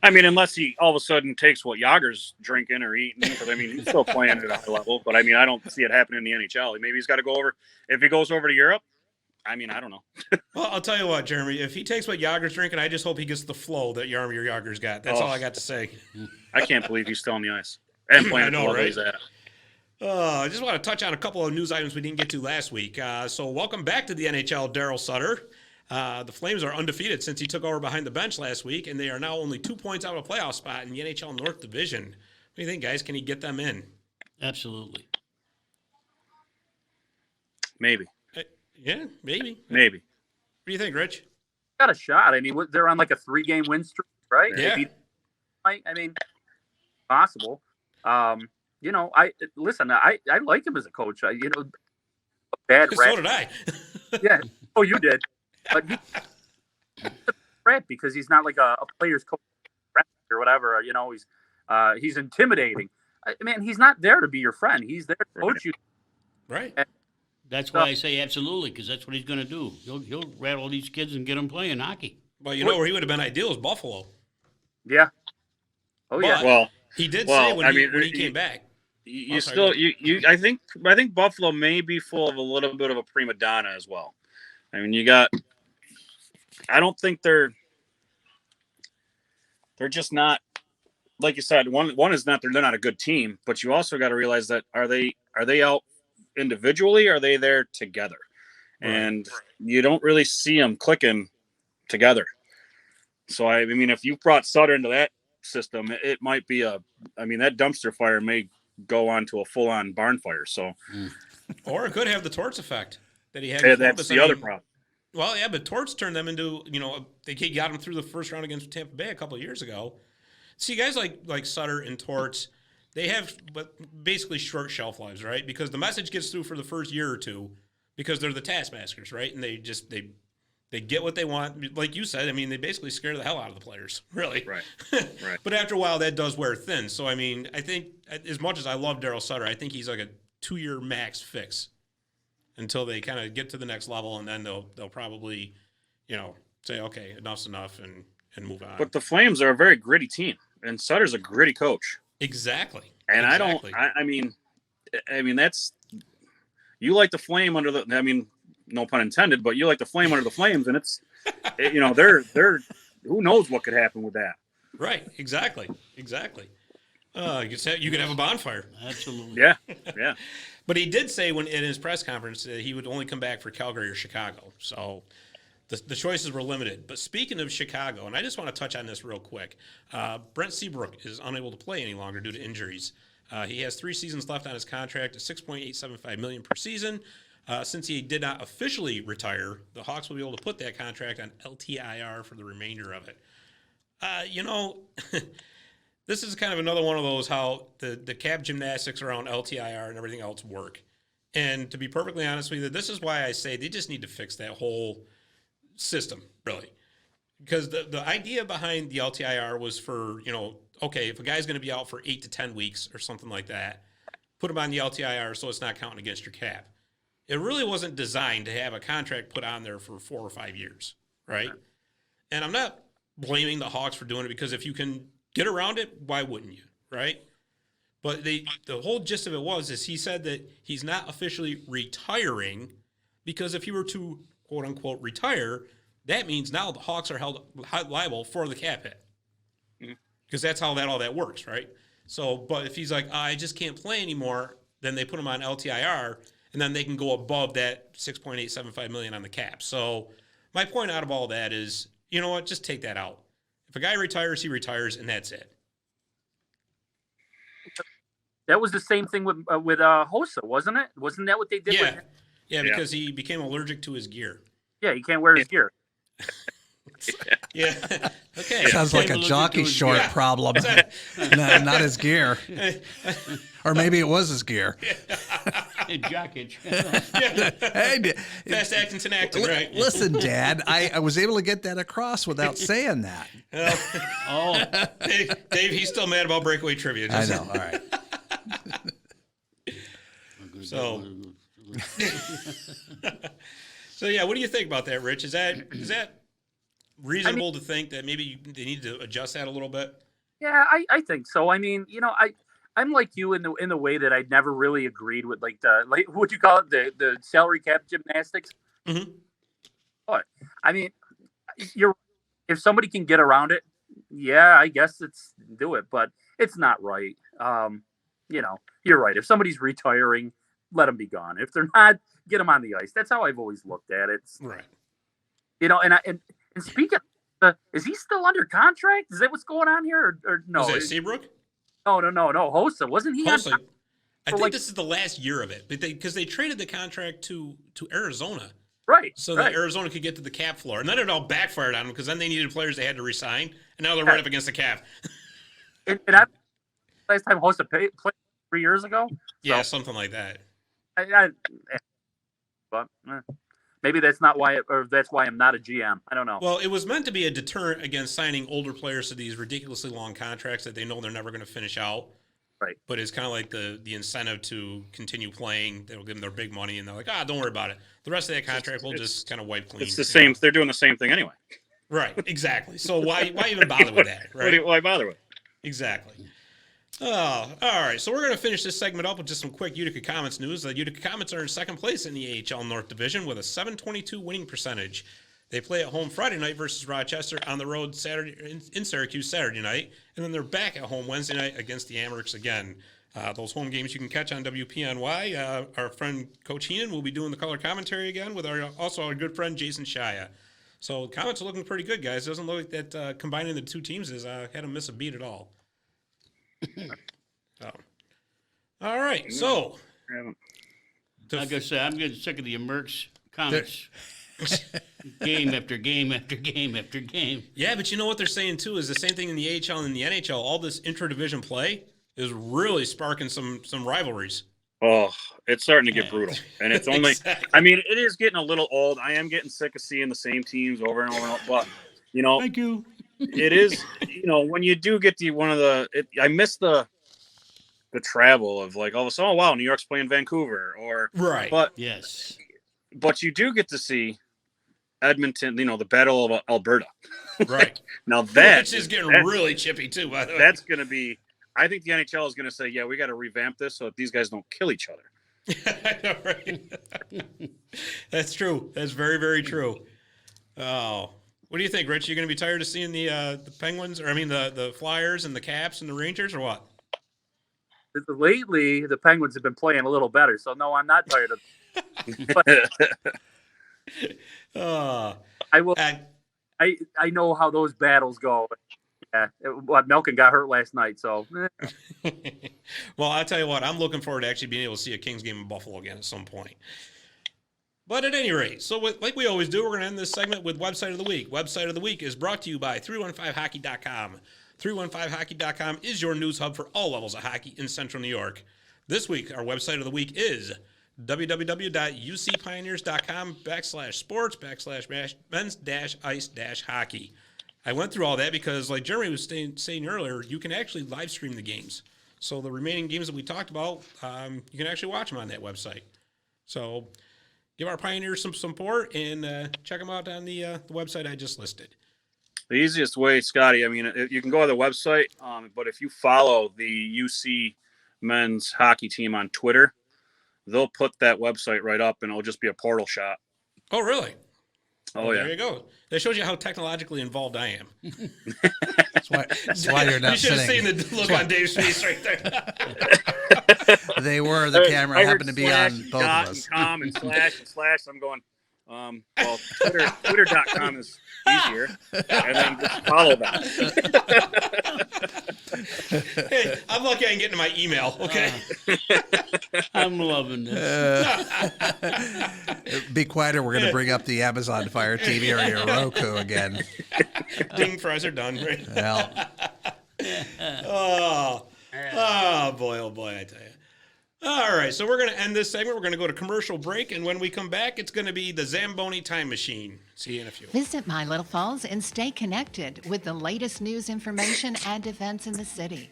I mean, unless he all of a sudden takes what Yager's drinking or eating, because I mean, he's still playing at a high level. But I mean, I don't see it happening in the NHL. Maybe he's got to go over. If he goes over to Europe, I mean, I don't know. Well, I'll tell you what, Jeremy. If he takes what Yager's drinking, I just hope he gets the flow that Jaromir Jagr's got. That's all I got to say. I can't believe he's still on the ice and playing I know, right? He's at. I just want to touch on a couple of news items we didn't get to last week. So welcome back to the NHL, Daryl Sutter. The Flames are undefeated since he took over behind the bench last week, and they are now only 2 points out of a playoff spot in the NHL North Division. What do you think, guys? Can he get them in? Absolutely. Maybe. Yeah, maybe. Maybe. What do you think, Rich? Got a shot. I mean, they're on like a 3-game win streak, right? Yeah. I mean, possible. I like him as a coach. bad So rap. did I. Yeah. Oh, you did. But he rap because he's not like a player's coach or whatever. You know, he's intimidating. Man, he's not there to be your friend. He's there to coach you. Right. That's why I say absolutely, because that's what he's going to do. He'll rattle these kids and get them playing hockey. Well, you know where he would have been ideal is Buffalo. Yeah. Oh, yeah. But Well, he did say when he came back. I think Buffalo may be full of a little bit of a prima donna as well. I mean, I don't think they're just not, like you said, one is not, they're not a good team, but you also got to realize that are they out individually, or are they there together? Right. And you don't really see them clicking together. So I mean, if you brought Sutter into that system, it might be that dumpster fire may go on to a full-on barn fire. So, or it could have the Torts effect that he had. That's the other problem. Well, yeah, but Torts turned them into, they got them through the first round against Tampa Bay a couple of years ago. See, guys like Sutter and Torts, they have basically short shelf lives, right? Because the message gets through for the first year or two because they're the taskmasters, right? And they get what they want. Like you said, I mean, they basically scare the hell out of the players, really. Right. Right. But after a while, that does wear thin. So, I mean, I think as much as I love Daryl Sutter, I think he's like a 2-year max fix until they kind of get to the next level, and then they'll probably, say, okay, enough's enough, and move on. But the Flames are a very gritty team, and Sutter's a gritty coach. Exactly. And I mean, that's, you like the flame under the, I mean, no pun intended, but you like the flame under the flames, and it's, they're, who knows what could happen with that. Right. Exactly. You could have a bonfire. Absolutely. Yeah. But he did say in his press conference that he would only come back for Calgary or Chicago. So the choices were limited. But speaking of Chicago, and I just want to touch on this real quick, Brent Seabrook is unable to play any longer due to injuries. He has 3 seasons left on his contract at $6.875 million per season. Since he did not officially retire, the Hawks will be able to put that contract on LTIR for the remainder of it. This is kind of another one of those how the cap gymnastics around LTIR and everything else work. And to be perfectly honest with you, this is why I say they just need to fix that whole system, really. Because the idea behind the LTIR was for, okay, if a guy's going to be out for 8 to 10 weeks or something like that, put him on the LTIR so it's not counting against your cap. It really wasn't designed to have a contract put on there for 4 or 5 years, right? And I'm not blaming the Hawks for doing it, because if you can get around it, why wouldn't you, right? But the whole gist of it is he said that he's not officially retiring, because if he were to, quote unquote, retire, that means now the Hawks are held liable for the cap hit, because that's how all that works, right? So, but if he's like, I just can't play anymore, then they put him on LTIR, and then they can go above that $6.875 million on the cap. So my point out of all that is, you know what, just take that out. If a guy retires, he retires, and that's it. That was the same thing with Hossa, wasn't it? Wasn't that what they did? Yeah, yeah, because he became allergic to his gear. Yeah, he can't wear his gear. Yeah. Okay. Sounds like a jockey short problem, not his gear. Or maybe it was his gear. Jockey. Hey, Fast acting, acting, right? Listen, Dad, I was able to get that across without saying that. Dave, he's still mad about breakaway trivia. I know. All right. So yeah, what do you think about that, Rich? Is that reasonable to think that maybe they need to adjust that a little bit? Yeah, I think so. I mean, I'm like you in the way that I never really agreed with like what you call it, the salary cap gymnastics. Mm-hmm. But I mean, if somebody can get around it, yeah, I guess do it, but it's not right. You're right. If somebody's retiring, let them be gone. If they're not, get them on the ice. That's how I've always looked at it. Right. And speaking, is he still under contract? Is that what's going on here, or no? Was that Seabrook? No. Hossa, wasn't he? Hossa. I think this is the last year of it, because they traded the contract to Arizona, right? So that Arizona could get to the cap floor, and then it all backfired on them because then they needed players they had to resign, and now they're right up against the cap. Last time Hossa played 3 years ago. Yeah, something like that. But maybe that's not why, or that's why I'm not a GM. I don't know. Well, it was meant to be a deterrent against signing older players to these ridiculously long contracts that they know they're never going to finish out. Right. But it's kind of like the incentive to continue playing. They'll give them their big money, and they're like, don't worry about it. The rest of that contract we'll just kind of wipe clean. It's the same. They're doing the same thing anyway. Right, exactly. So why even bother with that, right? Why bother with it? Exactly. Oh, all right. So we're going to finish this segment up with just some quick Utica Comets news. The Utica Comets are in second place in the AHL North Division with a .722 winning percentage. They play at home Friday night versus Rochester, on the road Saturday in Syracuse Saturday night, and then they're back at home Wednesday night against the Amerks again. Those home games you can catch on WPNY. Our friend Coach Heenan will be doing the color commentary again with our good friend Jason Shia. So Comets are looking pretty good, guys. It doesn't look like that combining the two teams has had them miss a beat at all. All right, so like I said, I'm getting sick of the Amerks Comets game after game after game after game. Yeah, but you know what they're saying too is the same thing in the AHL and in the NHL. All this intra-division play is really sparking some rivalries. Oh, it's starting to get brutal, and it's only. Exactly. I mean, it is getting a little old. I am getting sick of seeing the same teams over and over and over. But Thank you. It is. When you do get to one of the, I miss the travel of like all of a sudden, oh wow, New York's playing Vancouver or Right. But Yes. But you do get to see Edmonton, the Battle of Alberta. Right. Now that Which is getting really chippy too, by the way. That's going to be. I think the NHL is going to say, yeah, we got to revamp this so that these guys don't kill each other. I know, right? That's true. That's very, very true. Oh, what do you think, Rich? You going to be tired of seeing the Penguins, the Flyers and the Caps and the Rangers, or what? Lately, the Penguins have been playing a little better, so no, I'm not tired of I will. I know how those battles go. Yeah, Melkin got hurt last night, so. Well, I'll tell you what. I'm looking forward to actually being able to see a Kings game in Buffalo again at some point. But at any rate, so like we always do, we're going to end this segment with Website of the Week. Website of the Week is brought to you by 315hockey.com. 315hockey.com is your news hub for all levels of hockey in Central New York. This week, our Website of the Week is www.ucpioneers.com/sports/men's-ice-hockey. I went through all that because, like Jeremy was saying earlier, you can actually live stream the games. So the remaining games that we talked about, you can actually watch them on that website. So give our Pioneers some support and check them out on the website I just listed. The easiest way, Scotty, you can go to the website, but if you follow the UC men's hockey team on Twitter, they'll put that website right up and it'll just be a portal shot. Oh, really? Oh, yeah. There you go. That shows you how technologically involved I am. That's why you're not You should have sitting. seen the look on Dave's face right there. They were. The camera happened to be on both of us. .com and slash. I'm going, Twitter.com is easier. And then just follow that. Hey, I'm lucky I can get into my email, okay? I'm loving this. Be quiet, or we're going to bring up the Amazon Fire TV or your Roku again. Ding, fries are done, right? Well, Oh, boy, I tell you. All right, so we're going to end this segment. We're going to go to commercial break, and when we come back, it's going to be the Zamboni Time Machine. See you in a few. Visit My Little Falls and stay connected with the latest news, information, and events in the city.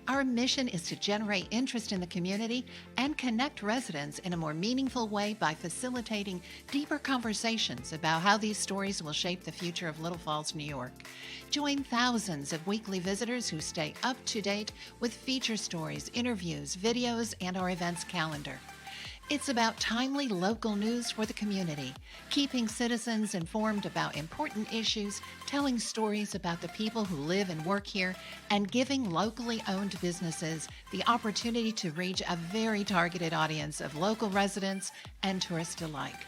Our mission is to generate interest in the community and connect residents in a more meaningful way by facilitating deeper conversations about how these stories will shape the future of Little Falls, New York. Join thousands of weekly visitors who stay up to date with feature stories, interviews, videos, and our events calendar. It's about timely local news for the community, keeping citizens informed about important issues, telling stories about the people who live and work here, and giving locally owned businesses the opportunity to reach a very targeted audience of local residents and tourists alike.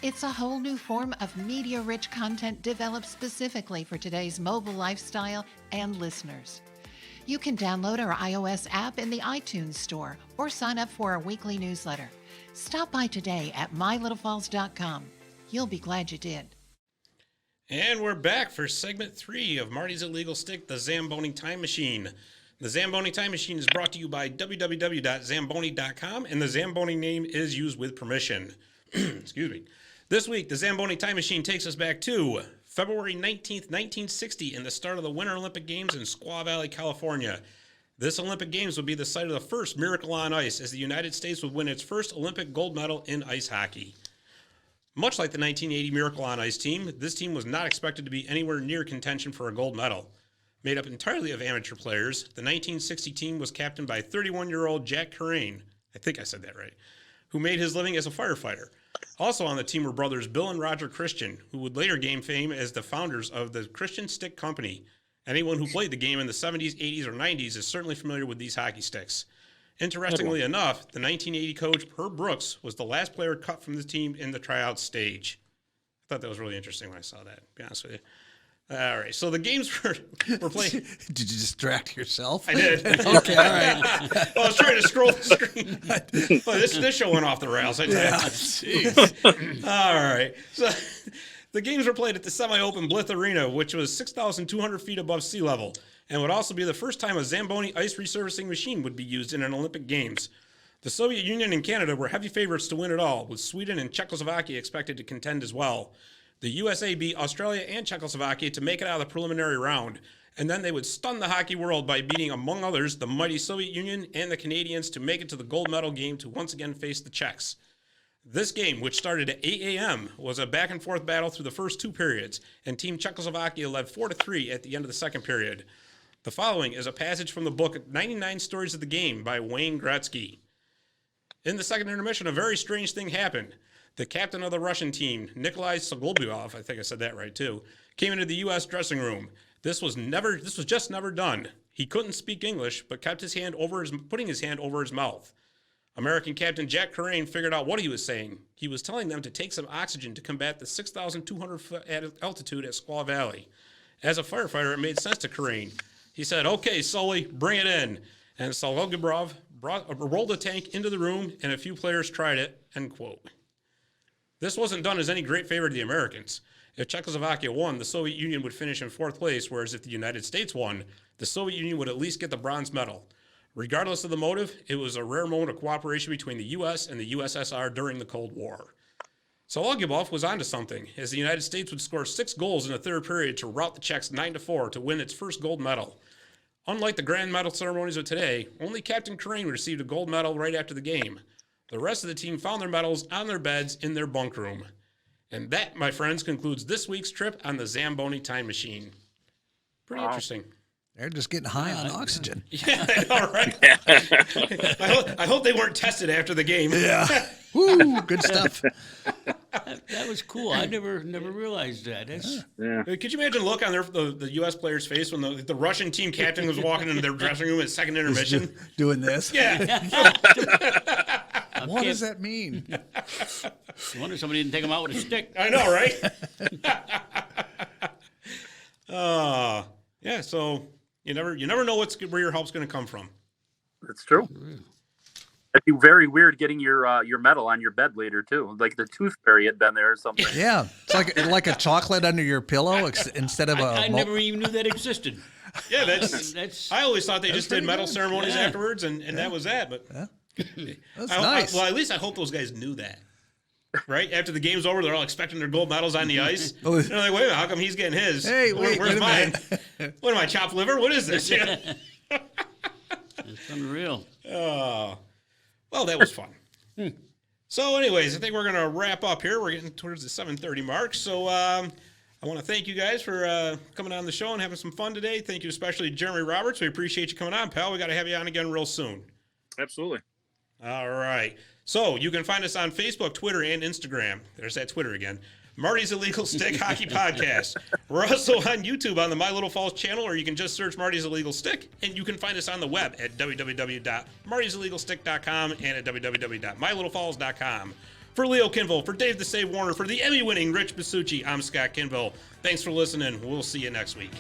It's a whole new form of media-rich content developed specifically for today's mobile lifestyle and listeners. You can download our iOS app in the iTunes Store or sign up for our weekly newsletter. Stop by today at mylittlefalls.com. You'll be glad you did. And we're back for segment 3 of Marty's Illegal Stick, the Zamboni Time Machine. The Zamboni Time Machine is brought to you by www.zamboni.com, and the Zamboni name is used with permission. Excuse me. This week, the Zamboni Time Machine takes us back to February 19th, 1960, and the start of the Winter Olympic Games in Squaw Valley, California. This Olympic Games would be the site of the first Miracle on Ice, as the United States would win its first Olympic gold medal in ice hockey. Much like the 1980 Miracle on Ice team, this team was not expected to be anywhere near contention for a gold medal. Made up entirely of amateur players, the 1960 team was captained by 31-year-old Jack Corain, I think I said that right, who made his living as a firefighter. Also on the team were brothers Bill and Roger Christian, who would later gain fame as the founders of the Christian Stick Company. Anyone who played the game in the 70s, 80s, or 90s is certainly familiar with these hockey sticks. Interestingly enough, the 1980 coach, Herb Brooks, was the last player cut from the team in the tryout stage. I thought that was really interesting when I saw that, to be honest with you. All right, so the games were played. Did you distract yourself? I did. Okay, all right. I was trying to scroll the screen. Well, this show went off the rails. I tell you. Jeez. All right. So the games were played at the semi-open Blith Arena, which was 6,200 feet above sea level, and would also be the first time a Zamboni ice resurfacing machine would be used in an Olympic Games. The Soviet Union and Canada were heavy favorites to win it all, with Sweden and Czechoslovakia expected to contend as well. The USA beat Australia and Czechoslovakia to make it out of the preliminary round, and then they would stun the hockey world by beating, among others, the mighty Soviet Union and the Canadians to make it to the gold medal game to once again face the Czechs. This game, which started at 8 a.m., was a back-and-forth battle through the first two periods, and Team Czechoslovakia led 4-3 at the end of the second period. The following is a passage from the book 99 Stories of the Game by Wayne Gretzky. In the second intermission, a very strange thing happened. The captain of the Russian team, Nikolai Sogolyubov, I think I said that right too, came into the U.S. dressing room. This was just never done. He couldn't speak English, but kept putting his hand over his mouth. American Captain Jack Corain figured out what he was saying. He was telling them to take some oxygen to combat the 6,200 foot altitude at Squaw Valley. As a firefighter, it made sense to Corain. He said, "Okay, Sully, bring it in." And Sogolyubov rolled a tank into the room, and a few players tried it, end quote. This wasn't done as any great favor to the Americans. If Czechoslovakia won, the Soviet Union would finish in fourth place, whereas if the United States won, the Soviet Union would at least get the bronze medal. Regardless of the motive, it was a rare moment of cooperation between the U.S. and the USSR during the Cold War. Sogolyubov was onto something, as the United States would score 6 goals in the third period to rout the Czechs 9-4 to win its first gold medal. Unlike the grand medal ceremonies of today, only Captain Corain received a gold medal right after the game. The rest of the team found their medals on their beds in their bunk room. And that, my friends, concludes this week's trip on the Zamboni Time Machine. Pretty interesting. They're just getting high on oxygen. Yeah, I know, right? I hope they weren't tested after the game. Yeah. Woo, good stuff. That was cool. I never realized that. Could you imagine the look on the U.S. player's face when the Russian team captain was walking into their dressing room at second intermission? Doing this? Yeah. What does that mean? I wonder somebody didn't take him out with a stick. I know, right? Yeah, so you never know where your help's going to come from. That's true. It'd be very weird getting your medal on your bed later too, like the tooth fairy had been there or something. Yeah, it's like a chocolate under your pillow instead of a. I never even knew that existed. Yeah, that's. I always thought they just did medal ceremonies afterwards, and that was that. But that's nice. Well, at least I hope those guys knew that. Right after the game's over, they're all expecting their gold medals on the ice. They're like, "Wait a minute, how come he's getting his? Hey, where's mine? What am I, chopped liver? What is this?" It's unreal. Well, that was fun. So, anyways, I think we're going to wrap up here. We're getting towards the 7:30 mark. So, I want to thank you guys for coming on the show and having some fun today. Thank you especially Jeremy Roberts. We appreciate you coming on, pal. We got to have you on again real soon. Absolutely. All right. So, you can find us on Facebook, Twitter, and Instagram. There's that Twitter again. Marty's Illegal Stick Hockey Podcast. We're also on YouTube on the My Little Falls channel, or you can just search Marty's Illegal Stick, and you can find us on the web at www.martysillegalstick.com and at www.mylittlefalls.com. For Leo Kinville, for Dave the Save Warner, for the Emmy-winning Rich Basucci, I'm Scott Kinville. Thanks for listening. We'll see you next week.